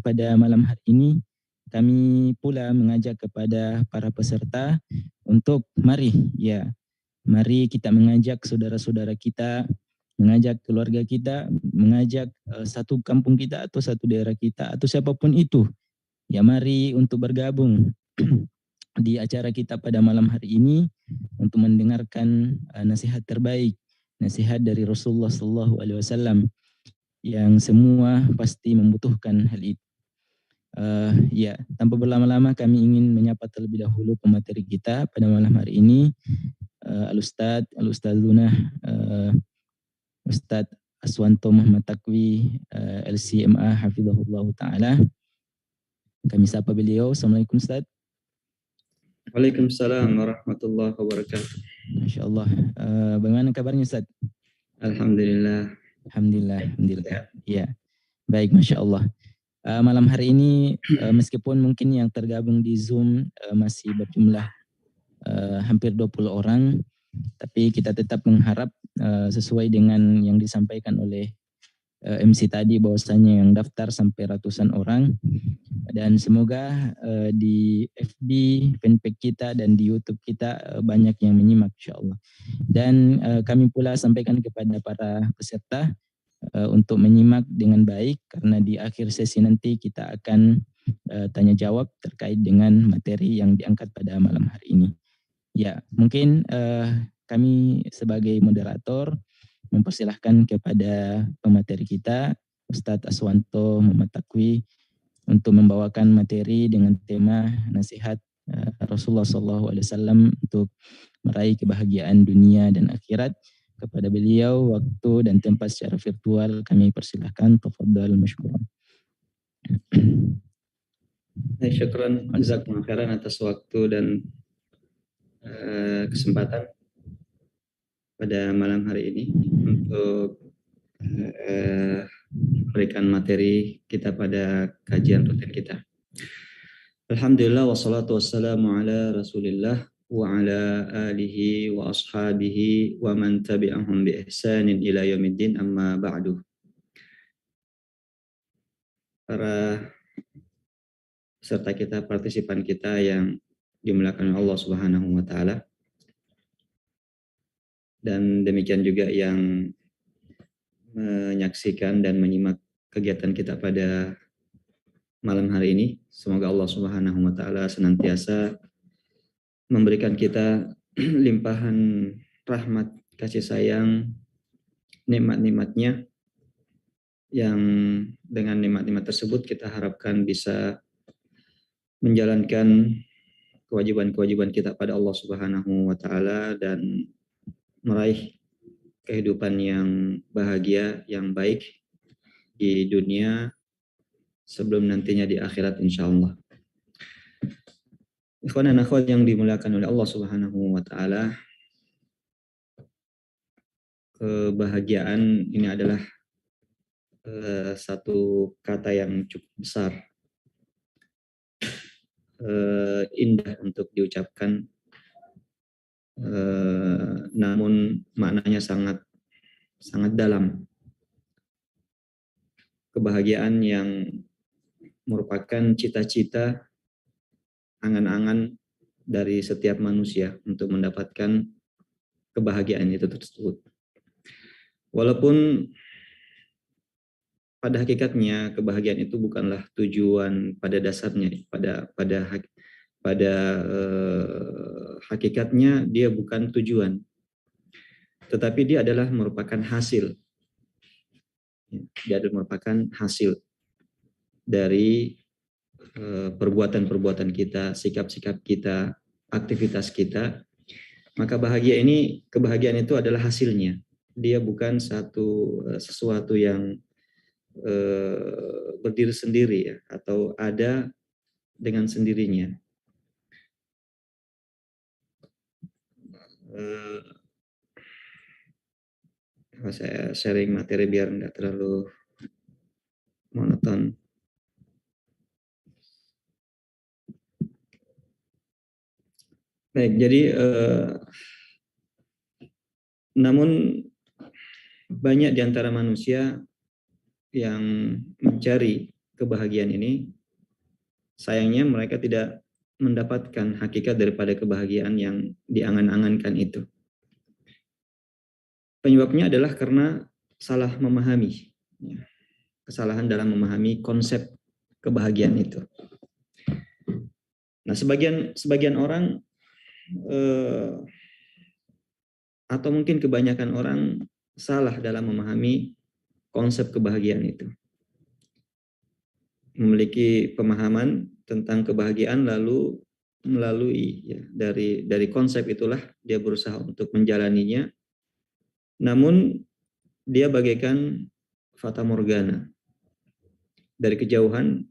pada malam hari ini kami pula mengajak kepada para peserta untuk mari kita mengajak saudara-saudara kita, mengajak keluarga kita, mengajak satu kampung kita atau satu daerah kita atau siapapun itu. Ya, mari untuk bergabung di acara kita pada malam hari ini untuk mendengarkan nasihat terbaik, nasihat dari Rasulullah SAW yang semua pasti membutuhkan hal itu. Tanpa berlama-lama kami ingin menyapa terlebih dahulu pemateri kita pada malam hari ini, Al-Ustadzuna Ustadz Aswanto Muhammad Takwi, LCMA Hafizahullah Ta'ala. Kami sapa beliau. Assalamualaikum Ustadz. Waalaikumsalam warahmatullahi wabarakatuh. Masya Allah. Bagaimana kabarnya Ustadz? Alhamdulillah. Alhamdulillah. Ya, baik, Masya Allah. Malam hari ini meskipun mungkin yang tergabung di Zoom masih berjumlah hampir 20 orang, tapi kita tetap mengharap sesuai dengan yang disampaikan oleh MC tadi bahwasanya yang daftar sampai ratusan orang, dan semoga di FB fanpage kita dan di YouTube kita banyak yang menyimak insyaallah. Dan kami pula sampaikan kepada para peserta untuk menyimak dengan baik karena di akhir sesi nanti kita akan tanya jawab terkait dengan materi yang diangkat pada malam hari ini. Ya, mungkin kami sebagai moderator mempersilahkan kepada pemateri kita Ustadz Aswanto Muhammad Takwi untuk membawakan materi dengan tema nasihat Rasulullah SAW untuk meraih kebahagiaan dunia dan akhirat. Kepada beliau waktu dan tempat secara virtual kami persilahkan. Tafadhal masykuran. Syukran jazakumullah khairan atas waktu dan kesempatan pada malam hari ini untuk memberikan materi kita pada kajian rutin kita. Alhamdulillah wassalatu wassalamu ala Rasulillah wa ala alihi wa ashabihi wa man tabi'ahum bi ihsanin ila yaumiddin, amma ba'du. Para peserta kita, partisipan kita yang dimuliakan Allah Subhanahu wa taala, dan demikian juga yang menyaksikan dan menyimak kegiatan kita pada malam hari ini. Semoga Allah Subhanahu wa taala senantiasa memberikan kita limpahan rahmat, kasih sayang, nikmat-nikmatnya, yang dengan nikmat-nikmat tersebut kita harapkan bisa menjalankan kewajiban-kewajiban kita pada Allah Subhanahu wa taala dan meraih kehidupan yang bahagia, yang baik di dunia sebelum nantinya di akhirat insyaallah. Ikhwan dan akhwat yang dimuliakan oleh Allah Subhanahu wa taala, kebahagiaan ini adalah satu kata yang cukup besar, indah untuk diucapkan, namun maknanya sangat dalam. Kebahagiaan yang merupakan cita-cita, angan-angan dari setiap manusia untuk mendapatkan kebahagiaan itu tersebut. Walaupun pada hakikatnya kebahagiaan itu bukanlah tujuan pada dasarnya, pada hakikatnya dia bukan tujuan, tetapi dia adalah merupakan hasil. Dia adalah merupakan hasil dari perbuatan-perbuatan kita, sikap-sikap kita, aktivitas kita. Maka kebahagiaan itu adalah hasilnya. Dia bukan sesuatu yang berdiri sendiri ya, atau ada dengan sendirinya. Saya sharing materi biar nggak terlalu monoton. Baik, jadi namun banyak di antara manusia yang mencari kebahagiaan ini, sayangnya mereka tidak mendapatkan hakikat daripada kebahagiaan yang diangan-angankan itu. Penyebabnya adalah karena salah memahami, kesalahan dalam memahami konsep kebahagiaan itu. Nah, sebagian orang atau mungkin kebanyakan orang salah dalam memahami konsep kebahagiaan itu. Memiliki pemahaman tentang kebahagiaan lalu melalui dari konsep itulah dia berusaha untuk menjalaninya. Namun dia bagaikan fata morgana. Dari kejauhan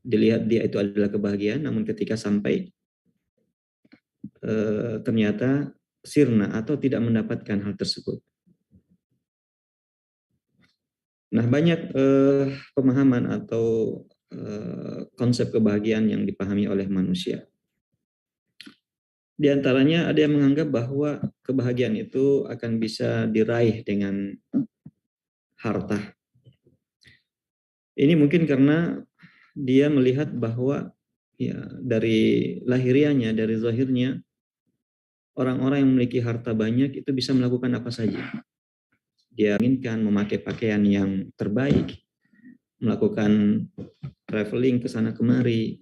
dilihat dia itu adalah kebahagiaan, namun ketika sampai ternyata sirna atau tidak mendapatkan hal tersebut. Nah, banyak pemahaman atau konsep kebahagiaan yang dipahami oleh manusia. Di antaranya ada yang menganggap bahwa kebahagiaan itu akan bisa diraih dengan harta. Ini mungkin karena dia melihat bahwa ya dari lahiriahnya, dari zahirnya, orang-orang yang memiliki harta banyak itu bisa melakukan apa saja. Dia inginkan memakai pakaian yang terbaik, melakukan traveling ke sana kemari,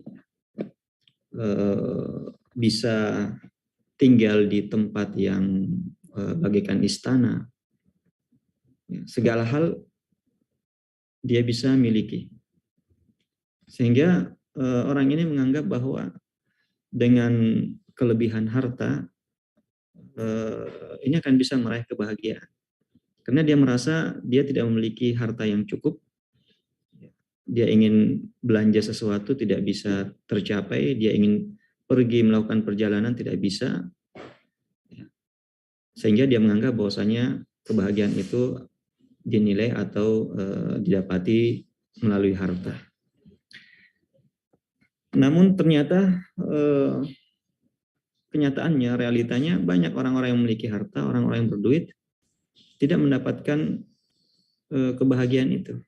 bisa tinggal di tempat yang bagaikan istana. Segala hal dia bisa miliki. Sehingga orang ini menganggap bahwa dengan kelebihan harta ini akan bisa meraih kebahagiaan. Karena dia merasa dia tidak memiliki harta yang cukup. Dia ingin belanja sesuatu tidak bisa tercapai, dia ingin pergi melakukan perjalanan tidak bisa. Sehingga dia menganggap bahwasanya kebahagiaan itu dinilai atau didapati melalui harta. Namun ternyata kenyataannya, realitanya banyak orang-orang yang memiliki harta, orang-orang yang berduit tidak mendapatkan kebahagiaan itu.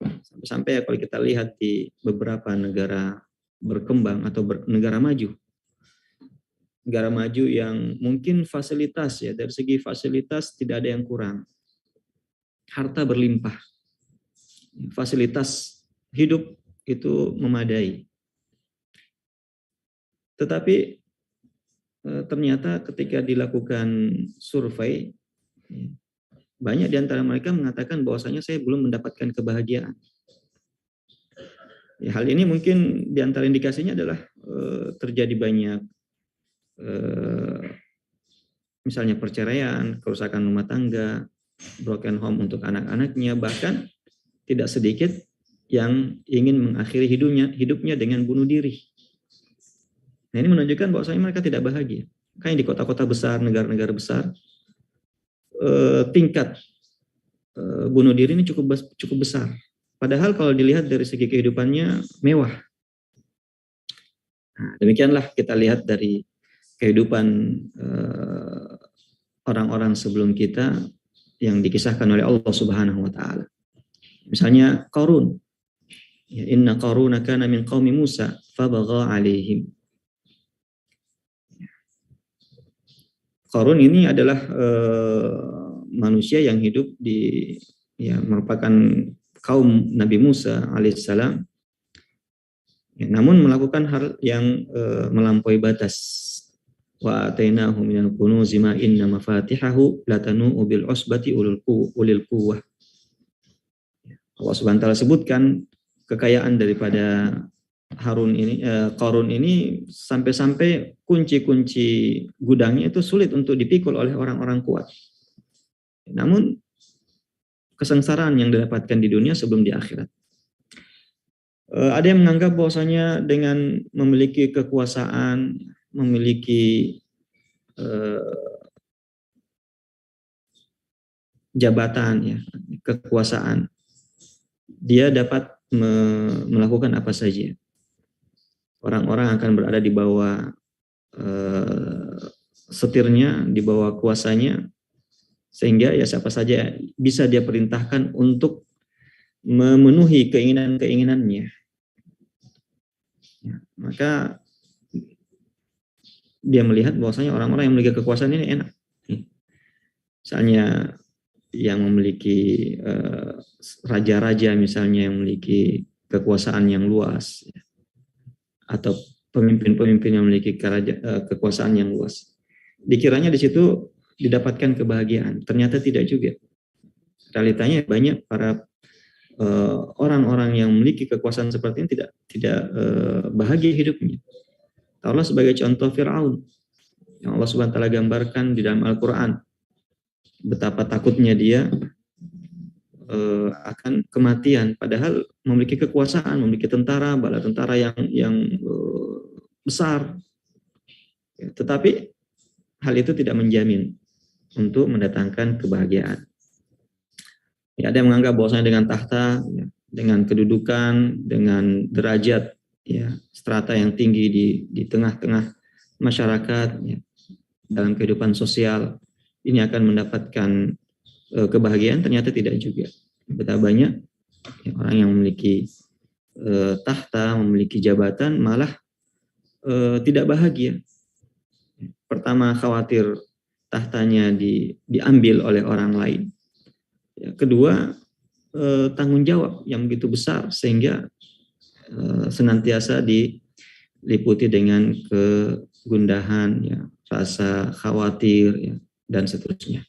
Sampai-sampai kalau kita lihat di beberapa negara berkembang atau negara maju. Negara maju yang mungkin fasilitas ya, dari segi fasilitas tidak ada yang kurang. Harta berlimpah. Fasilitas hidup itu memadai. Tetapi ternyata ketika dilakukan survei, banyak di antara mereka mengatakan bahwasanya saya belum mendapatkan kebahagiaan. Ya, hal ini mungkin di antara indikasinya adalah terjadi banyak misalnya perceraian, kerusakan rumah tangga, broken home untuk anak-anaknya, bahkan tidak sedikit yang ingin mengakhiri hidupnya dengan bunuh diri. Nah, ini menunjukkan bahwasanya mereka tidak bahagia. Kayak di kota-kota besar, negara-negara besar, tingkat bunuh diri ini cukup besar. Padahal kalau dilihat dari segi kehidupannya mewah. Nah, demikianlah kita lihat dari kehidupan orang-orang sebelum kita yang dikisahkan oleh Allah Subhanahu wa taala. Misalnya Qarun. Ya, inna Qaruna kana min qaumi Musa fabagha alaihim. Qarun ini adalah manusia yang hidup di merupakan kaum Nabi Musa alaihissalam, ya, namun melakukan hal yang melampaui batas. Wa atainahu minal kunuzi ma inna mafatihahu latanu bil usbati ulil quwwah. Allah Subhanahu wa taala sebutkan kekayaan daripada Qarun ini sampai-sampai kunci-kunci gudangnya itu sulit untuk dipikul oleh orang-orang kuat. Namun kesengsaraan yang didapatkan di dunia sebelum di akhirat. Ada yang menganggap bahwasanya dengan memiliki kekuasaan, memiliki jabatan, ya, kekuasaan, dia dapat melakukan apa saja. Orang-orang akan berada di bawah setirnya, di bawah kuasanya, sehingga ya siapa saja bisa dia perintahkan untuk memenuhi keinginan-keinginannya, ya, maka dia melihat bahwasanya orang-orang yang memiliki kekuasaan ini enak. Misalnya yang memiliki raja-raja misalnya yang memiliki kekuasaan yang luas, ya, atau pemimpin-pemimpin yang memiliki kekuasaan yang luas. Dikiranya di situ didapatkan kebahagiaan. Ternyata tidak juga. Realitanya banyak para orang-orang yang memiliki kekuasaan seperti ini tidak bahagia hidupnya. Allah sebagai contoh Fir'aun yang Allah Subhanahu wa taala gambarkan di dalam Al-Qur'an, betapa takutnya dia akan kematian padahal memiliki kekuasaan, memiliki tentara, bala tentara yang besar. Ya, tetapi hal itu tidak menjamin untuk mendatangkan kebahagiaan. Ya, ada yang menganggap bahwasanya dengan tahta, ya, dengan kedudukan, dengan derajat, ya, strata yang tinggi di tengah-tengah masyarakat, ya, dalam kehidupan sosial, ini akan mendapatkan kebahagiaan. Ternyata tidak juga. Betapa banyak ya, orang yang memiliki tahta, memiliki jabatan, malah tidak bahagia. Pertama, khawatir tahtanya diambil oleh orang lain. Ya, kedua, tanggung jawab yang begitu besar sehingga senantiasa diliputi dengan kegundahan, ya, rasa khawatir, ya, dan seterusnya.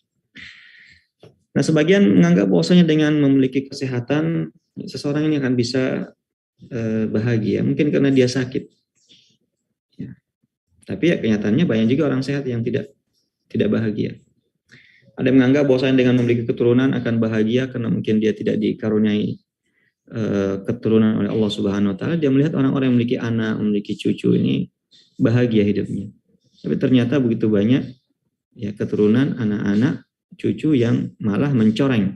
Nah, sebagian menganggap bahwasanya dengan memiliki kesehatan seseorang ini akan bisa bahagia, mungkin karena dia sakit. Ya. Tapi ya kenyataannya banyak juga orang sehat yang tidak bahagia. Ada yang menganggap bahwasanya dengan memiliki keturunan akan bahagia karena mungkin dia tidak dikaruniai keturunan oleh Allah Subhanahu wa taala. Dia melihat orang-orang yang memiliki anak, memiliki cucu ini bahagia hidupnya. Tapi ternyata begitu banyak ya keturunan, anak-anak, cucu yang malah mencoreng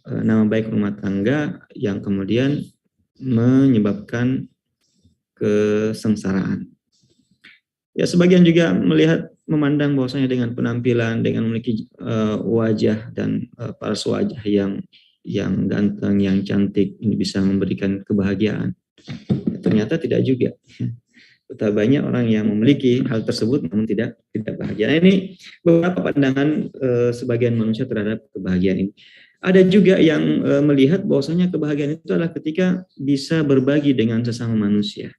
nama baik rumah tangga yang kemudian menyebabkan kesengsaraan. Ya, sebagian juga melihat, memandang bahwasanya dengan penampilan, dengan memiliki wajah dan paras wajah yang ganteng, yang cantik, ini bisa memberikan kebahagiaan. Ya, ternyata tidak juga. Betapa banyak orang yang memiliki hal tersebut namun tidak bahagia. Nah, ini beberapa pandangan sebagian manusia terhadap kebahagiaan ini. Ada juga yang melihat bahwasanya kebahagiaan itu adalah ketika bisa berbagi dengan sesama manusia.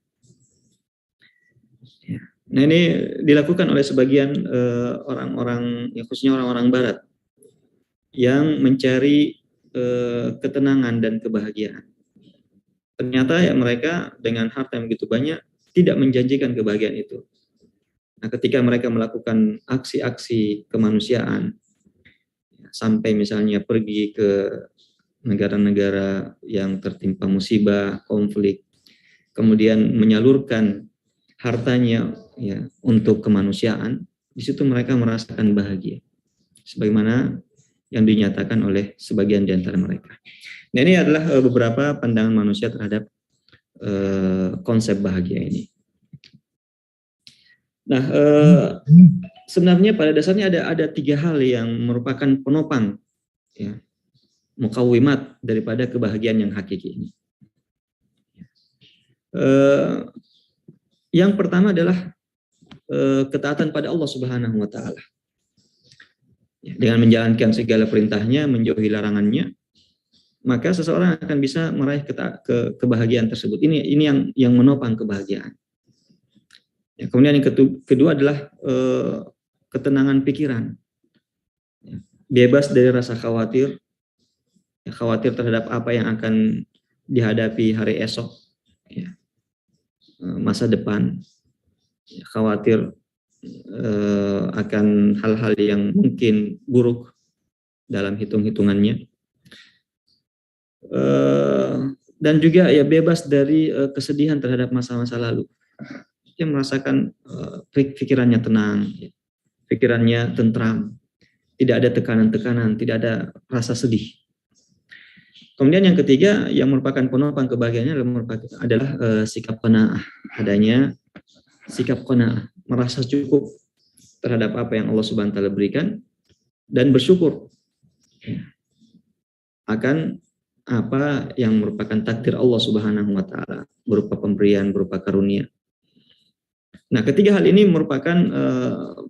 Ya. Nah, ini dilakukan oleh sebagian orang-orang, ya, khususnya orang-orang Barat, yang mencari ketenangan dan kebahagiaan. Ternyata ya mereka dengan harta yang begitu banyak tidak menjanjikan kebahagiaan itu. Nah, ketika mereka melakukan aksi-aksi kemanusiaan, sampai misalnya pergi ke negara-negara yang tertimpa musibah, konflik, kemudian menyalurkan hartanya, ya, untuk kemanusiaan, di situ mereka merasakan bahagia, sebagaimana yang dinyatakan oleh sebagian di antara mereka. Nah, ini adalah beberapa pandangan manusia terhadap konsep bahagia ini. Nah, sebenarnya pada dasarnya ada tiga hal yang merupakan penopang, ya, muqawwimat daripada kebahagiaan yang hakiki ini. Yang pertama adalah ketaatan pada Allah Subhanahu wa taala. Dengan menjalankan segala perintahnya, menjauhi larangannya, maka seseorang akan bisa meraih kebahagiaan tersebut. Ini yang menopang kebahagiaan. Ya, kemudian yang kedua adalah ketenangan pikiran. Ya, bebas dari rasa khawatir, ya, khawatir terhadap apa yang akan dihadapi hari esok, ya, masa depan, ya, khawatir akan hal-hal yang mungkin buruk dalam hitung-hitungannya. Dan juga ya bebas dari kesedihan terhadap masa-masa lalu. Dia merasakan pikirannya tenang, pikirannya tentram, tidak ada tekanan-tekanan, tidak ada rasa sedih. Kemudian yang ketiga yang merupakan penopang kebahagiaannya adalah sikap qanaah, adanya sikap qanaah, merasa cukup terhadap apa yang Allah Subhanahu wa taala berikan dan bersyukur akan apa yang merupakan takdir Allah Subhanahu wa taala, berupa pemberian, berupa karunia. Nah, ketiga hal ini merupakan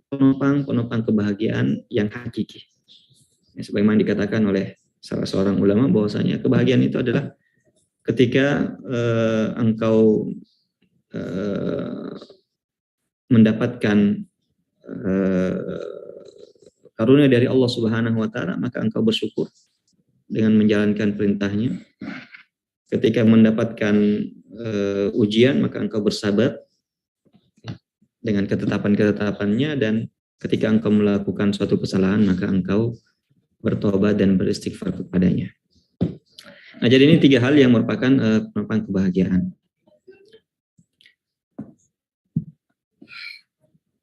penopang kebahagiaan yang hakiki. Ya, sebagaimana dikatakan oleh salah seorang ulama bahwasanya kebahagiaan itu adalah ketika engkau mendapatkan karunia dari Allah Subhanahu wa taala, maka engkau bersyukur dengan menjalankan perintahnya. Ketika mendapatkan ujian, maka engkau bersabar dengan ketetapan-ketetapannya, dan ketika engkau melakukan suatu kesalahan, maka engkau bertobat dan beristighfar kepadanya. Nah, jadi ini tiga hal yang merupakan penopang kebahagiaan.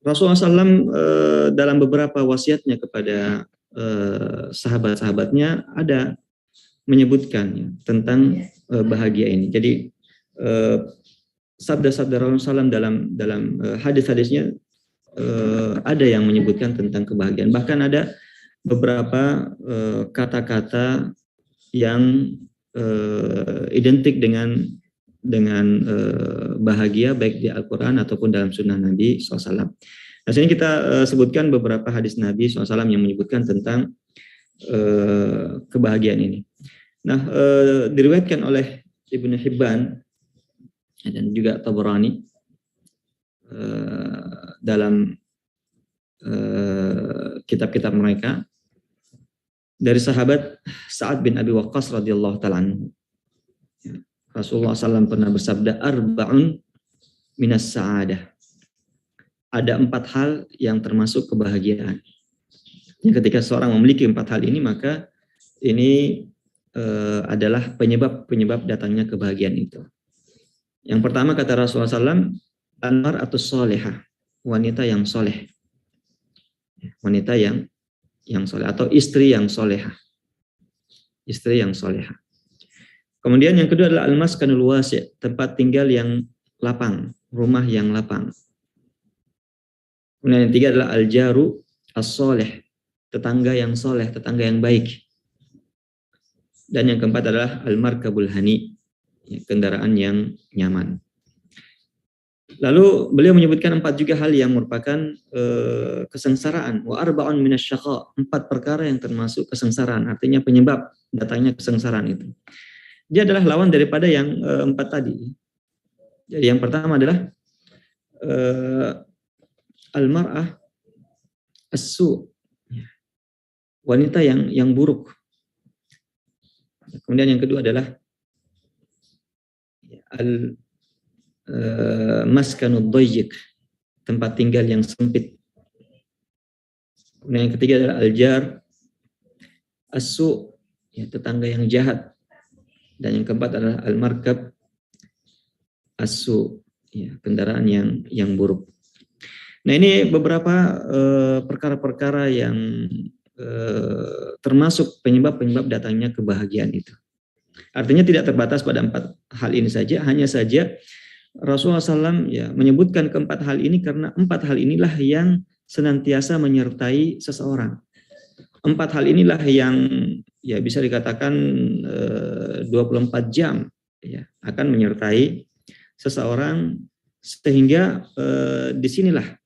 Rasulullah SAW dalam beberapa wasiatnya kepada sahabat-sahabatnya ada menyebutkan tentang bahagia ini. Jadi sabda-sabda Rasulullah SAW dalam hadis-hadisnya ada yang menyebutkan tentang kebahagiaan. Bahkan ada beberapa kata-kata yang identik dengan bahagia, baik di Al-Quran ataupun dalam sunnah Nabi SAW. Nah, sini kita sebutkan beberapa hadis Nabi SAW yang menyebutkan tentang kebahagiaan ini. Nah, diriwayatkan oleh Ibnu Hibban dan juga Tabrani dalam kitab-kitab mereka dari sahabat Sa'ad bin Abi Waqqas radhiyallahu ta'ala anhu. Rasulullah SAW pernah bersabda, arba'un minas sa'adah. Ada 4 hal yang termasuk kebahagiaan. Yang ketika seorang memiliki 4 hal ini, maka ini adalah penyebab datangnya kebahagiaan itu. Yang pertama kata Rasulullah SAW, al-mar'atus solehah, wanita yang soleh. Wanita yang soleh, atau istri yang solehah. Istri yang solehah. Kemudian yang kedua adalah al-maskanul wasi', tempat tinggal yang lapang, rumah yang lapang. Kemudian yang ketiga adalah al-jaru as-soleh, tetangga yang soleh, tetangga yang baik. Dan yang keempat adalah al-markabul hani, kendaraan yang nyaman. Lalu beliau menyebutkan 4 juga hal yang merupakan kesengsaraan. Wa arba'un minasyaqa, 4 perkara yang termasuk kesengsaraan, artinya penyebab datangnya kesengsaraan itu. Dia adalah lawan daripada yang 4 tadi. Jadi yang pertama adalah al-mar'ah as-su', wanita yang buruk. Kemudian yang kedua adalah al-maskanud dayyiq, tempat tinggal yang sempit. Kemudian yang ketiga adalah al-jar as-su', tetangga yang jahat. Dan yang keempat adalah al-markab as-su', kendaraan yang buruk. Nah, ini beberapa perkara-perkara yang termasuk penyebab datangnya kebahagiaan itu. Artinya tidak terbatas pada 4 hal ini saja, hanya saja Rasulullah SAW menyebutkan keempat hal ini karena 4 hal inilah yang senantiasa menyertai seseorang. 4 hal inilah yang bisa dikatakan 24 jam akan menyertai seseorang, sehingga disinilah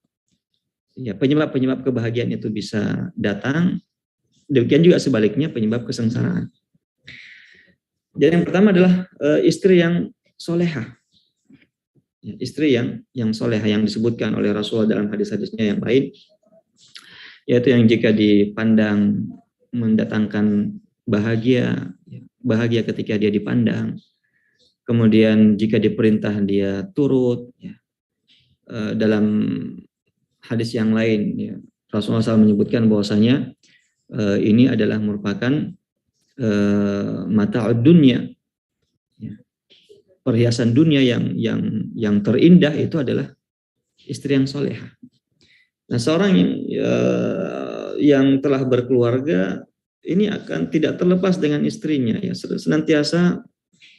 penyebab kebahagiaan itu bisa datang. Demikian juga sebaliknya penyebab kesengsaraan. Jadi yang pertama adalah istri yang solehah. Istri yang solehah yang disebutkan oleh Rasulullah dalam hadis-hadisnya yang lain, yaitu yang jika dipandang mendatangkan bahagia ketika dia dipandang. Kemudian jika diperintah dia turut. Dalam hadis yang lain, Rasulullah SAW menyebutkan bahwasanya ini adalah merupakan mata'ud dunya, perhiasan dunia yang terindah itu adalah istri yang solehah. Nah, seorang yang telah berkeluarga ini akan tidak terlepas dengan istrinya, senantiasa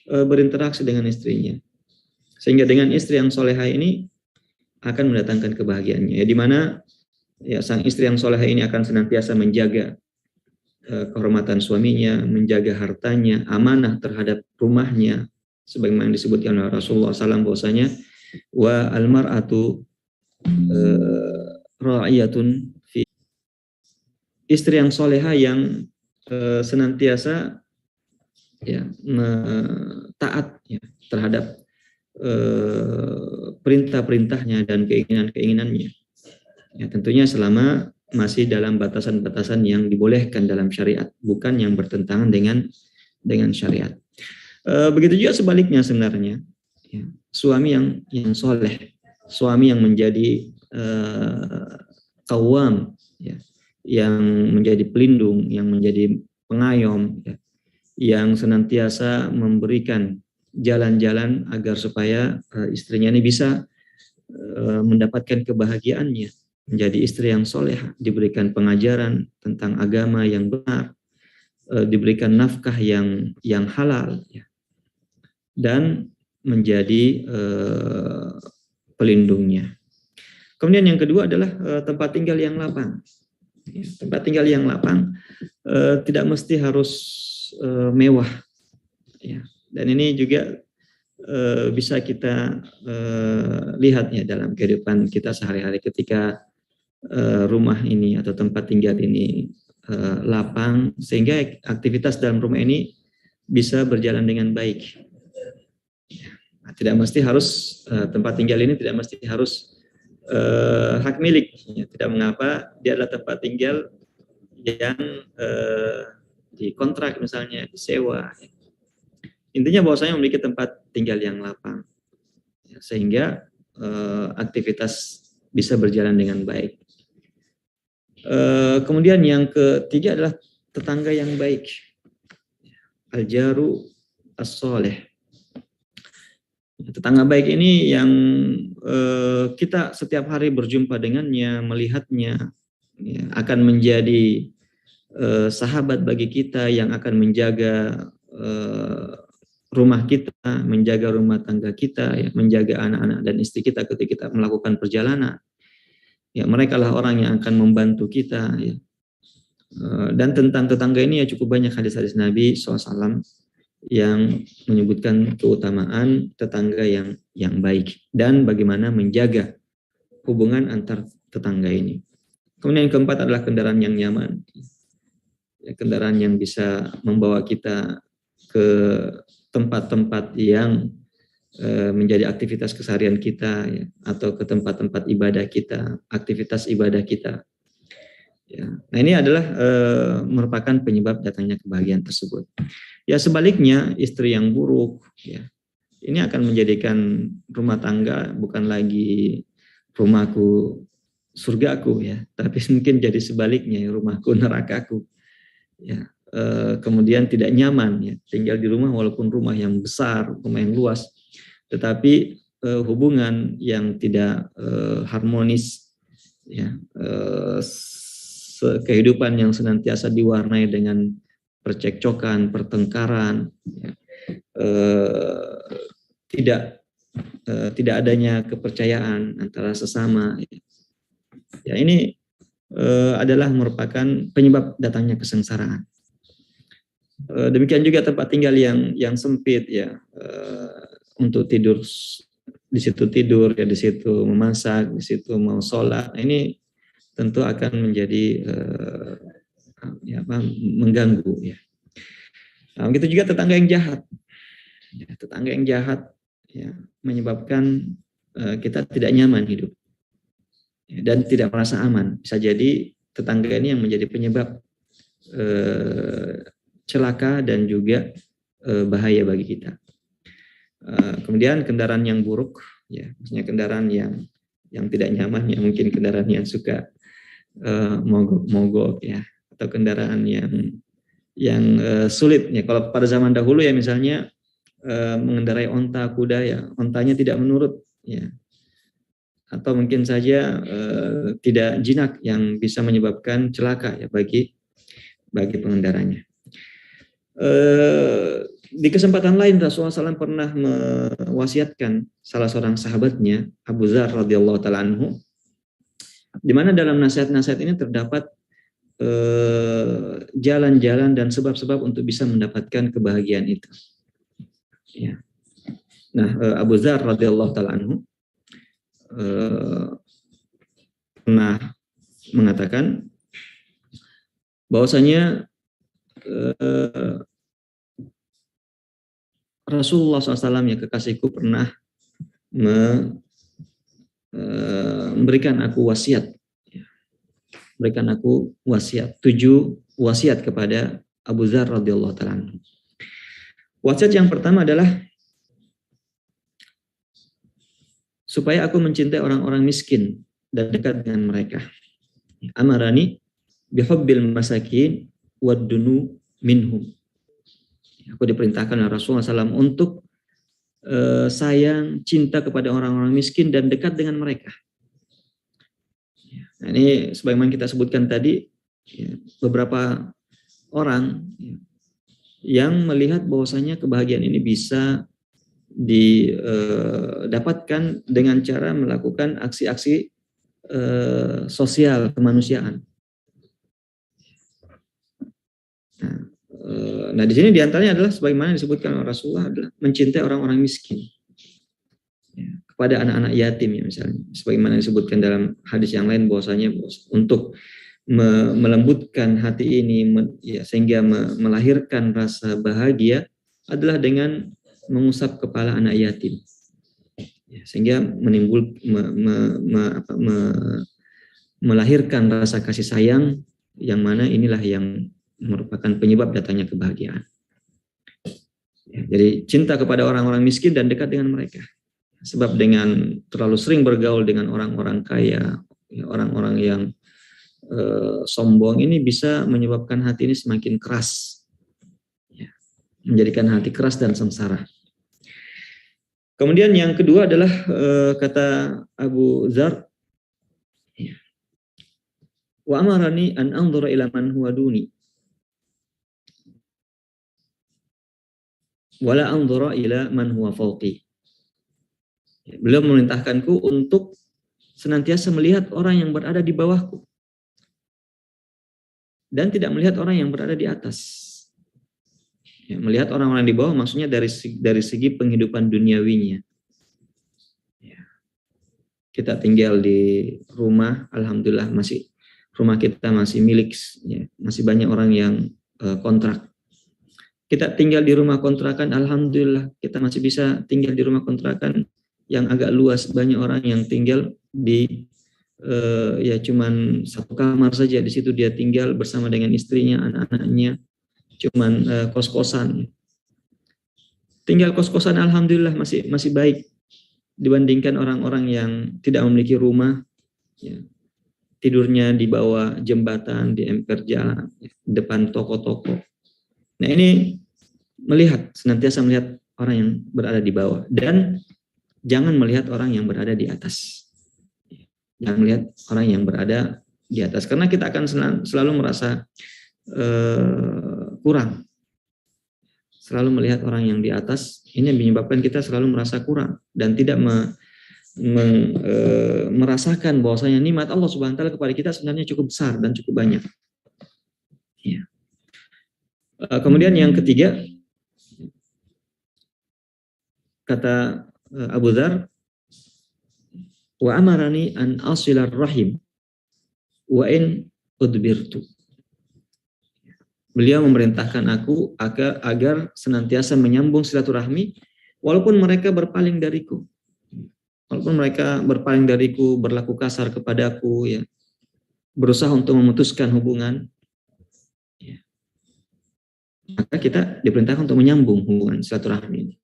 berinteraksi dengan istrinya, sehingga dengan istri yang solehah ini akan mendatangkan kebahagiaannya, di mana sang istri yang solehah ini akan senantiasa menjaga kehormatan suaminya, menjaga hartanya, amanah terhadap rumahnya, sebagaimana disebutkan oleh Rasulullah SAW bahwasanya wa almar'atu ra'iyatun fi, istri yang soleha yang senantiasa ya taat ya, terhadap perintah-perintahnya dan keinginan-keinginannya. Ya, tentunya selama masih dalam batasan-batasan yang dibolehkan dalam syariat, bukan yang bertentangan dengan syariat. Begitu juga sebaliknya sebenarnya, ya, suami yang soleh, suami yang menjadi qawwam, ya, yang menjadi pelindung, yang menjadi pengayom, ya, yang senantiasa memberikan jalan-jalan agar supaya istrinya ini bisa mendapatkan kebahagiaannya, menjadi istri yang soleh, diberikan pengajaran tentang agama yang benar, diberikan nafkah yang halal, ya, dan menjadi pelindungnya. Kemudian yang kedua adalah tempat tinggal yang lapang. Tempat tinggal yang lapang tidak mesti harus mewah, ya. Dan ini juga bisa kita lihat ya dalam kehidupan kita sehari-hari ketika rumah ini atau tempat tinggal ini lapang, sehingga aktivitas dalam rumah ini bisa berjalan dengan baik. Nah, tidak mesti harus tempat tinggal ini tidak mesti harus hak milik, ya. Tidak mengapa dia adalah tempat tinggal yang dikontrak misalnya, disewa. Intinya bahwasanya memiliki tempat tinggal yang lapang, ya, sehingga aktivitas bisa berjalan dengan baik. Kemudian yang ketiga adalah tetangga yang baik, al-jaru as-soleh. Tetangga baik ini yang kita setiap hari berjumpa dengannya, melihatnya, ya, akan menjadi sahabat bagi kita yang akan menjaga rumah kita, menjaga rumah tangga kita, ya, menjaga anak-anak dan istri kita ketika kita melakukan perjalanan. Ya, mereka lah orang yang akan membantu kita. Ya. Dan tentang tetangga ini ya cukup banyak hadis-hadis Nabi SAW yang menyebutkan keutamaan tetangga yang baik dan bagaimana menjaga hubungan antar tetangga ini. Kemudian yang keempat adalah kendaraan yang nyaman, ya, kendaraan yang bisa membawa kita ke tempat-tempat yang menjadi aktivitas keseharian kita, ya, atau ke tempat-tempat ibadah kita, aktivitas ibadah kita. Ya. Nah, ini adalah merupakan penyebab datangnya kebahagiaan tersebut. Ya, sebaliknya istri yang buruk, ya, ini akan menjadikan rumah tangga bukan lagi rumahku surgaku, ya, tapi mungkin jadi sebaliknya, ya, rumahku nerakaku. Ya. Kemudian tidak nyaman, ya, tinggal di rumah walaupun rumah yang besar, rumah yang luas, tetapi hubungan yang tidak harmonis, ya, kehidupan yang senantiasa diwarnai dengan percekcokan, pertengkaran, ya, tidak adanya kepercayaan antara sesama, ya, ini adalah merupakan penyebab datangnya kesengsaraan. Demikian juga tempat tinggal yang sempit, ya, untuk tidur di situ tidur, ya, di situ memasak, di situ mau sholat. Nah, ini tentu akan menjadi mengganggu, ya. Nah, begitu juga tetangga yang jahat. Ya, tetangga yang jahat, ya, menyebabkan kita tidak nyaman hidup, ya, dan tidak merasa aman. Bisa jadi tetangga ini yang menjadi penyebab celaka dan juga bahaya bagi kita. Kemudian kendaraan yang buruk, ya, maksudnya kendaraan yang tidak nyaman, ya, mungkin kendaraan yang suka mogok-mogok, ya, atau kendaraan yang sulit, ya. Kalau pada zaman dahulu, ya, misalnya mengendarai onta, kuda, ya, ontanya tidak menurut, ya, atau mungkin saja tidak jinak yang bisa menyebabkan celaka, ya, bagi pengendaranya. Di kesempatan lain Rasulullah SAW pernah mewasiatkan salah seorang sahabatnya, Abu Dzar radhiyallahu taala anhu, di mana dalam nasihat-nasihat ini terdapat jalan-jalan dan sebab-sebab untuk bisa mendapatkan kebahagiaan itu. Ya. Nah, Abu Dzar radhiyallahu taala anhu pernah mengatakan bahwasanya Rasulullah SAW yang kekasihku pernah memberikan aku wasiat, berikan aku wasiat, 7 wasiat kepada Abu Dzar radhiyallahu taala. Wasiat yang pertama adalah supaya aku mencintai orang-orang miskin dan dekat dengan mereka. Amarani bihubbil masakin waddunu minhum. Aku diperintahkan oleh Rasulullah SAW untuk sayang, cinta kepada orang-orang miskin dan dekat dengan mereka. Nah, ini sebagaimana kita sebutkan tadi, beberapa orang yang melihat bahwasanya kebahagiaan ini bisa didapatkan dengan cara melakukan aksi-aksi sosial kemanusiaan. Nah, di sini diantaranya adalah sebagaimana disebutkan oleh Rasulullah adalah mencintai orang-orang miskin, kepada anak-anak yatim ya misalnya, sebagaimana disebutkan dalam hadis yang lain bahwasanya untuk melembutkan hati ini sehingga melahirkan rasa bahagia adalah dengan mengusap kepala anak yatim, sehingga melahirkan rasa kasih sayang yang mana inilah yang merupakan penyebab datangnya kebahagiaan. Jadi cinta kepada orang-orang miskin dan dekat dengan mereka. Sebab dengan terlalu sering bergaul dengan orang-orang kaya, orang-orang yang sombong ini bisa menyebabkan hati ini semakin keras, menjadikan hati keras dan sengsara. Kemudian yang kedua adalah kata Abu Dzar, wa amarani an anzura ila man huwa duni wala anzura ila man huwa fawqi. Beliau memerintahkanku untuk senantiasa melihat orang yang berada di bawahku dan tidak melihat orang yang berada di atas. Melihat orang-orang di bawah maksudnya dari segi penghidupan duniawinya. Kita tinggal di rumah, alhamdulillah rumah kita masih milik, masih banyak orang yang kontrak. Kita tinggal di rumah kontrakan, alhamdulillah kita masih bisa tinggal di rumah kontrakan yang agak luas. Banyak orang yang tinggal di cuman satu kamar saja, di situ dia tinggal bersama dengan istrinya, anak-anaknya, cuman kos-kosan. Tinggal kos-kosan alhamdulillah masih baik dibandingkan orang-orang yang tidak memiliki rumah, tidurnya di bawah jembatan, di emper jalan, depan toko-toko. Nah, ini senantiasa melihat orang yang berada di bawah dan jangan melihat orang yang berada di atas. Jangan melihat orang yang berada di atas karena kita akan selalu merasa kurang. Selalu melihat orang yang di atas, ini menyebabkan kita selalu merasa kurang dan tidak merasakan bahwasanya nikmat Allah Subhanahu wa taala kepada kita sebenarnya cukup besar dan cukup banyak. Ya. Kemudian yang ketiga, kata Abu Dzar, wa amarani an asilar rahim wa in udbirtu. Beliau memerintahkan aku agar senantiasa menyambung silaturahmi walaupun mereka berpaling dariku. Walaupun mereka berpaling dariku, berlaku kasar kepadaku, berusaha untuk memutuskan hubungan, maka kita diperintahkan untuk menyambung hubungan silaturahmi.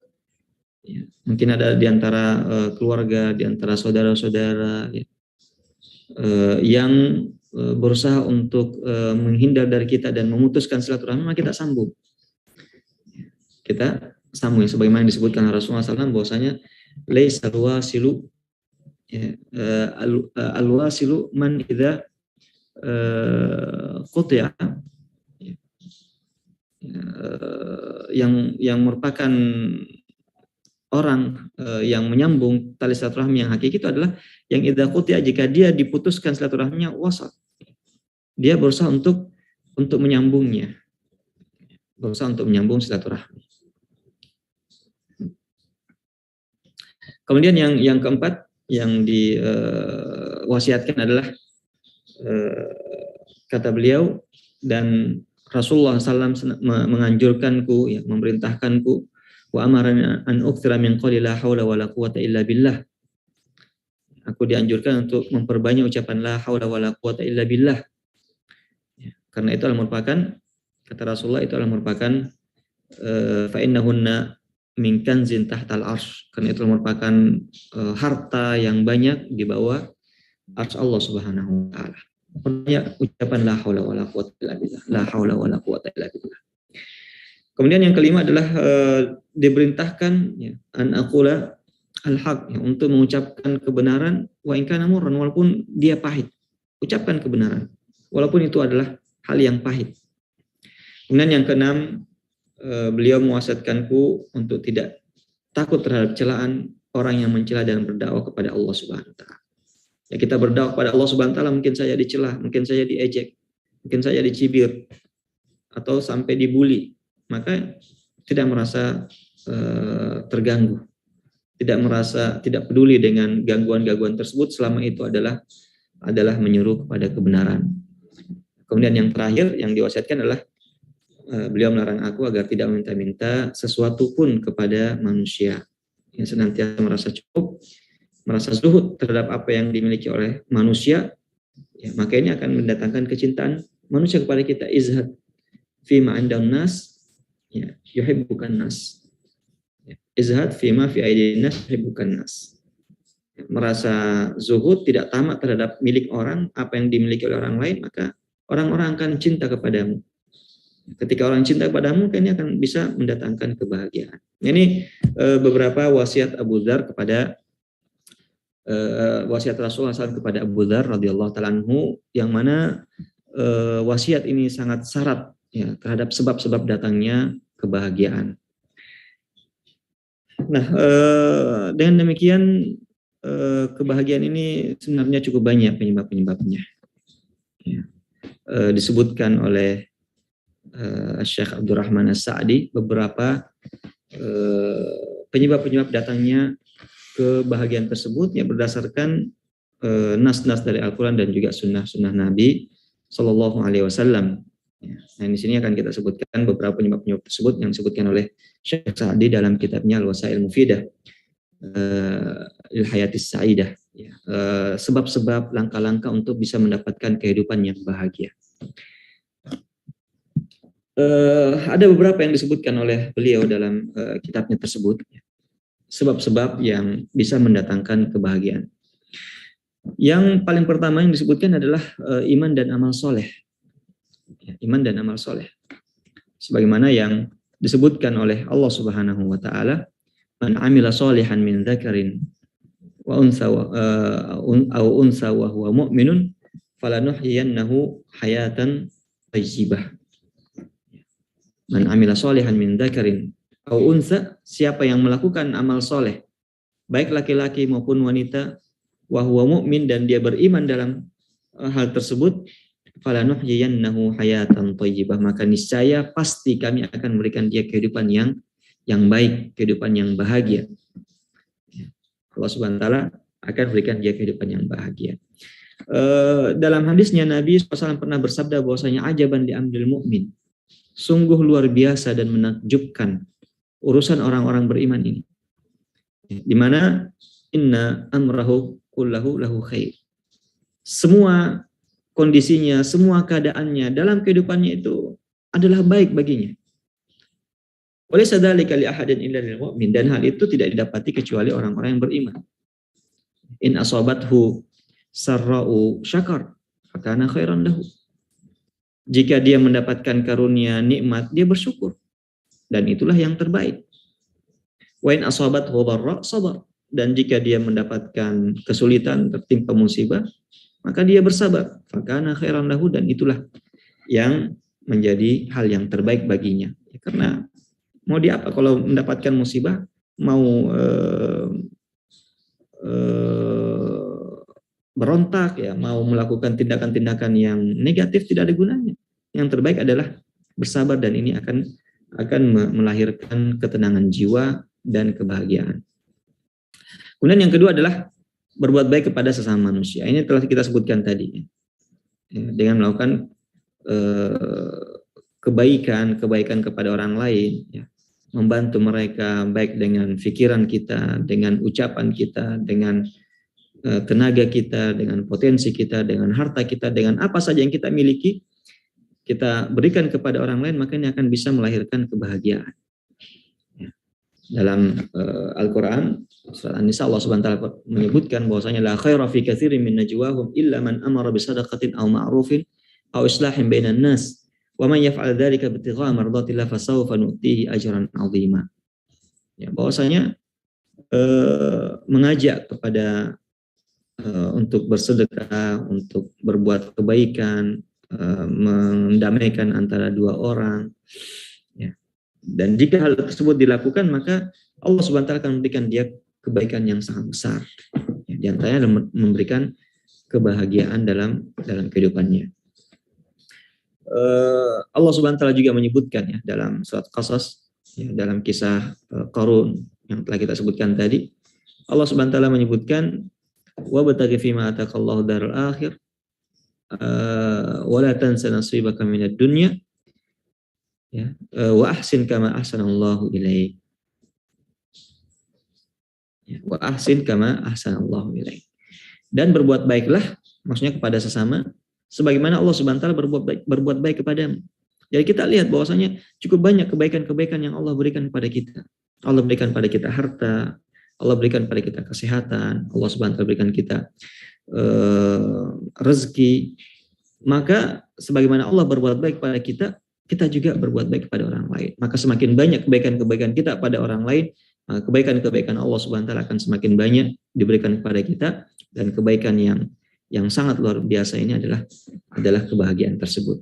Mungkin ada di antara keluarga, di antara saudara-saudara yang berusaha untuk menghindar dari kita dan memutuskan silaturahmi, maka kita sambung. Kita sambung sebagaimana disebutkan Rasulullah SAW bahwasanya laisal wasilu al-wasilu man idza quti'a, yang merupakan orang yang menyambung tali silaturahmi yang hakiki itu adalah yang idza quti'a, jika dia diputuskan silaturahminya wasal. dia berusaha untuk menyambungnya, berusaha untuk menyambung silaturahmi. Kemudian yang keempat yang diwasiatkan adalah kata beliau, dan Rasulullah SAW menganjurkanku, ya, memerintahkanku, wa amarana an uktsira min qouli la haula wala quwata illa billah. Aku dianjurkan untuk memperbanyak ucapan la haula wala quwata illa billah. Ya, karena itu adalah merupakan, kata Rasulullah, itu adalah merupakan fa innahunna min kanzin tahtal arsy. Karena itu merupakan harta yang banyak di bawah arsy Allah Subhanahu wa taala. Perbanyak ucapan la haula wala quwata illa billah. La haula wala quwata illa billah. Kemudian yang kelima adalah diperintahkan, ya, an aqula al-haq, ya, untuk mengucapkan kebenaran wa in kana murran, walaupun dia pahit. Ucapkan kebenaran walaupun itu adalah hal yang pahit. Kemudian yang keenam, beliau mewasiatkanku untuk tidak takut terhadap celaan orang yang mencela dan berdakwah kepada Allah Subhanahu wa taala. Ya, kita berdakwah kepada Allah Subhanahu wa taala, mungkin saya dicela, mungkin saya diejek, mungkin saya dicibir atau sampai dibully, maka tidak merasa terganggu, tidak peduli dengan gangguan-gangguan tersebut selama itu adalah menyuruh kepada kebenaran. Kemudian yang terakhir yang diwasiatkan adalah beliau melarang aku agar tidak meminta-minta sesuatu pun kepada manusia, yang senantiasa merasa cukup, merasa zuhud terhadap apa yang dimiliki oleh manusia, ya, maka ini akan mendatangkan kecintaan manusia kepada kita. Izhad fima indan nas, ya, yuhibbukan nas. Izhad fima fi aidin nas yuhibbukan nas. Merasa zuhud, tidak tamak terhadap milik orang, apa yang dimiliki oleh orang lain, maka orang-orang akan cinta kepadamu. Ketika orang cinta kepadamu, ini akan bisa mendatangkan kebahagiaan. Ini beberapa wasiat Abu Dzar kepada wasiat Rasulullah SAW kepada Abu Dzar radhiyallahu ta'ala anhu, yang mana wasiat ini sangat syarat, ya, terhadap sebab-sebab datangnya kebahagiaan. Nah, dengan demikian kebahagiaan ini sebenarnya cukup banyak penyebab-penyebabnya. Ya. Disebutkan oleh Syekh Abdurrahman As-Sa'di beberapa penyebab-penyebab datangnya kebahagiaan tersebut, yang berdasarkan nas-nas dari Al-Quran dan juga sunnah-sunnah Nabi Sallallahu Alaihi Wasallam. Nah, di sini akan kita sebutkan beberapa penyebab-penyebab tersebut yang disebutkan oleh Syekh Sa'di dalam kitabnya Al-Wasail Mufidah, Il-Hayatis Sa'idah, ya, sebab-sebab langkah-langkah untuk bisa mendapatkan kehidupan yang bahagia. Ada beberapa yang disebutkan oleh beliau dalam kitabnya tersebut, sebab-sebab yang bisa mendatangkan kebahagiaan. Yang paling pertama yang disebutkan adalah iman dan amal soleh. Ya, iman dan amal soleh. Sebagaimana yang disebutkan oleh Allah Subhanahu wa taala, man amila solihan min dzakarin wa unsa aw unsa wa huwa mu'minun falanuhyiyannahu hayatan thayyibah. Man amila solihan min dzakarin aw unsa, siapa yang melakukan amal soleh, baik laki-laki maupun wanita, wa huwa mu'min, dan dia beriman dalam hal tersebut, falanuhyiyannahu hayatan thayyibah, maka niscaya pasti kami akan memberikan dia kehidupan yang baik, kehidupan yang bahagia. Allah Subhanahu wa taala akan berikan dia kehidupan yang bahagia. Dalam hadisnya Nabi SAW pernah bersabda bahwasanya ajaban li amril mu'min, sungguh luar biasa dan menakjubkan urusan orang-orang beriman ini, di mana inna amrahu kullahu lahu khair. Semua kondisinya, semua keadaannya dalam kehidupannya itu adalah baik baginya. Oleh sadzalika li ahadin illa lil mu'min, dan hal itu tidak didapati kecuali orang-orang yang beriman. In asabathu sarra'u syakar fakana khairan lahu. Jika dia mendapatkan karunia nikmat, dia bersyukur, dan itulah yang terbaik. Wa in asabathu dharra sabar, dan jika dia mendapatkan kesulitan, tertimpa musibah, maka dia bersabar, fakana khairan lahu, dan itulah yang menjadi hal yang terbaik baginya. Ya, karena mau di apa kalau mendapatkan musibah, mau berontak, ya mau melakukan tindakan-tindakan yang negatif, tidak ada gunanya. Yang terbaik adalah bersabar, dan ini akan melahirkan ketenangan jiwa dan kebahagiaan. Kemudian yang kedua adalah berbuat baik kepada sesama manusia. Ini telah kita sebutkan tadi, dengan melakukan kebaikan kepada orang lain, ya, membantu mereka baik dengan pikiran kita, dengan ucapan kita, dengan tenaga kita, dengan potensi kita, dengan harta kita, dengan apa saja yang kita miliki, kita berikan kepada orang lain, maka ini akan bisa melahirkan kebahagiaan. Dalam Al-Quran surat An-Nisa, Allah Subhanahu wa taala menyebutkan bahwasanya la khaira fi katsirin min najwahum illa man amara bi shadaqatin aw ma'rufin aw islahin bainan nas wa man yaf'al dzalika ibtigha'a mardatillah fasawfa nu'tihi ajran 'azima. Ya, bahwasanya mengajak kepada untuk bersedekah, untuk berbuat kebaikan, mendamaikan antara dua orang, ya. Dan jika hal tersebut dilakukan, maka Allah Subhanahu wa taala akan memberikan dia kebaikan yang sangat besar. Ya, di antaranya memberikan kebahagiaan dalam kehidupannya. Allah Subhanahu wa taala juga menyebutkan, ya, dalam surat Qasas, ya, dalam kisah Qarun yang telah kita sebutkan tadi, Allah Subhanahu wa taala menyebutkan wa bataghi fima ataqallahu darul akhir wa la tansa nasibaka minad dunya, ya, wa ahsin kama ahsanallahu ilaik. Ya, wa ahsin kama ahsanallahu ilaik. Dan berbuat baiklah, maksudnya kepada sesama, sebagaimana Allah Subhanahu wa taala berbuat baik kepadamu. Jadi kita lihat bahwasanya cukup banyak kebaikan-kebaikan yang Allah berikan kepada kita. Allah berikan pada kita harta, Allah berikan pada kita kesehatan, Allah Subhanahu wa taala berikan kita rezeki. Maka sebagaimana Allah berbuat baik pada kita, kita juga berbuat baik kepada orang lain. Maka semakin banyak kebaikan-kebaikan kita pada orang lain, kebaikan-kebaikan Allah Subhanahu wa taala akan semakin banyak diberikan kepada kita, dan kebaikan yang sangat luar biasa ini adalah kebahagiaan tersebut.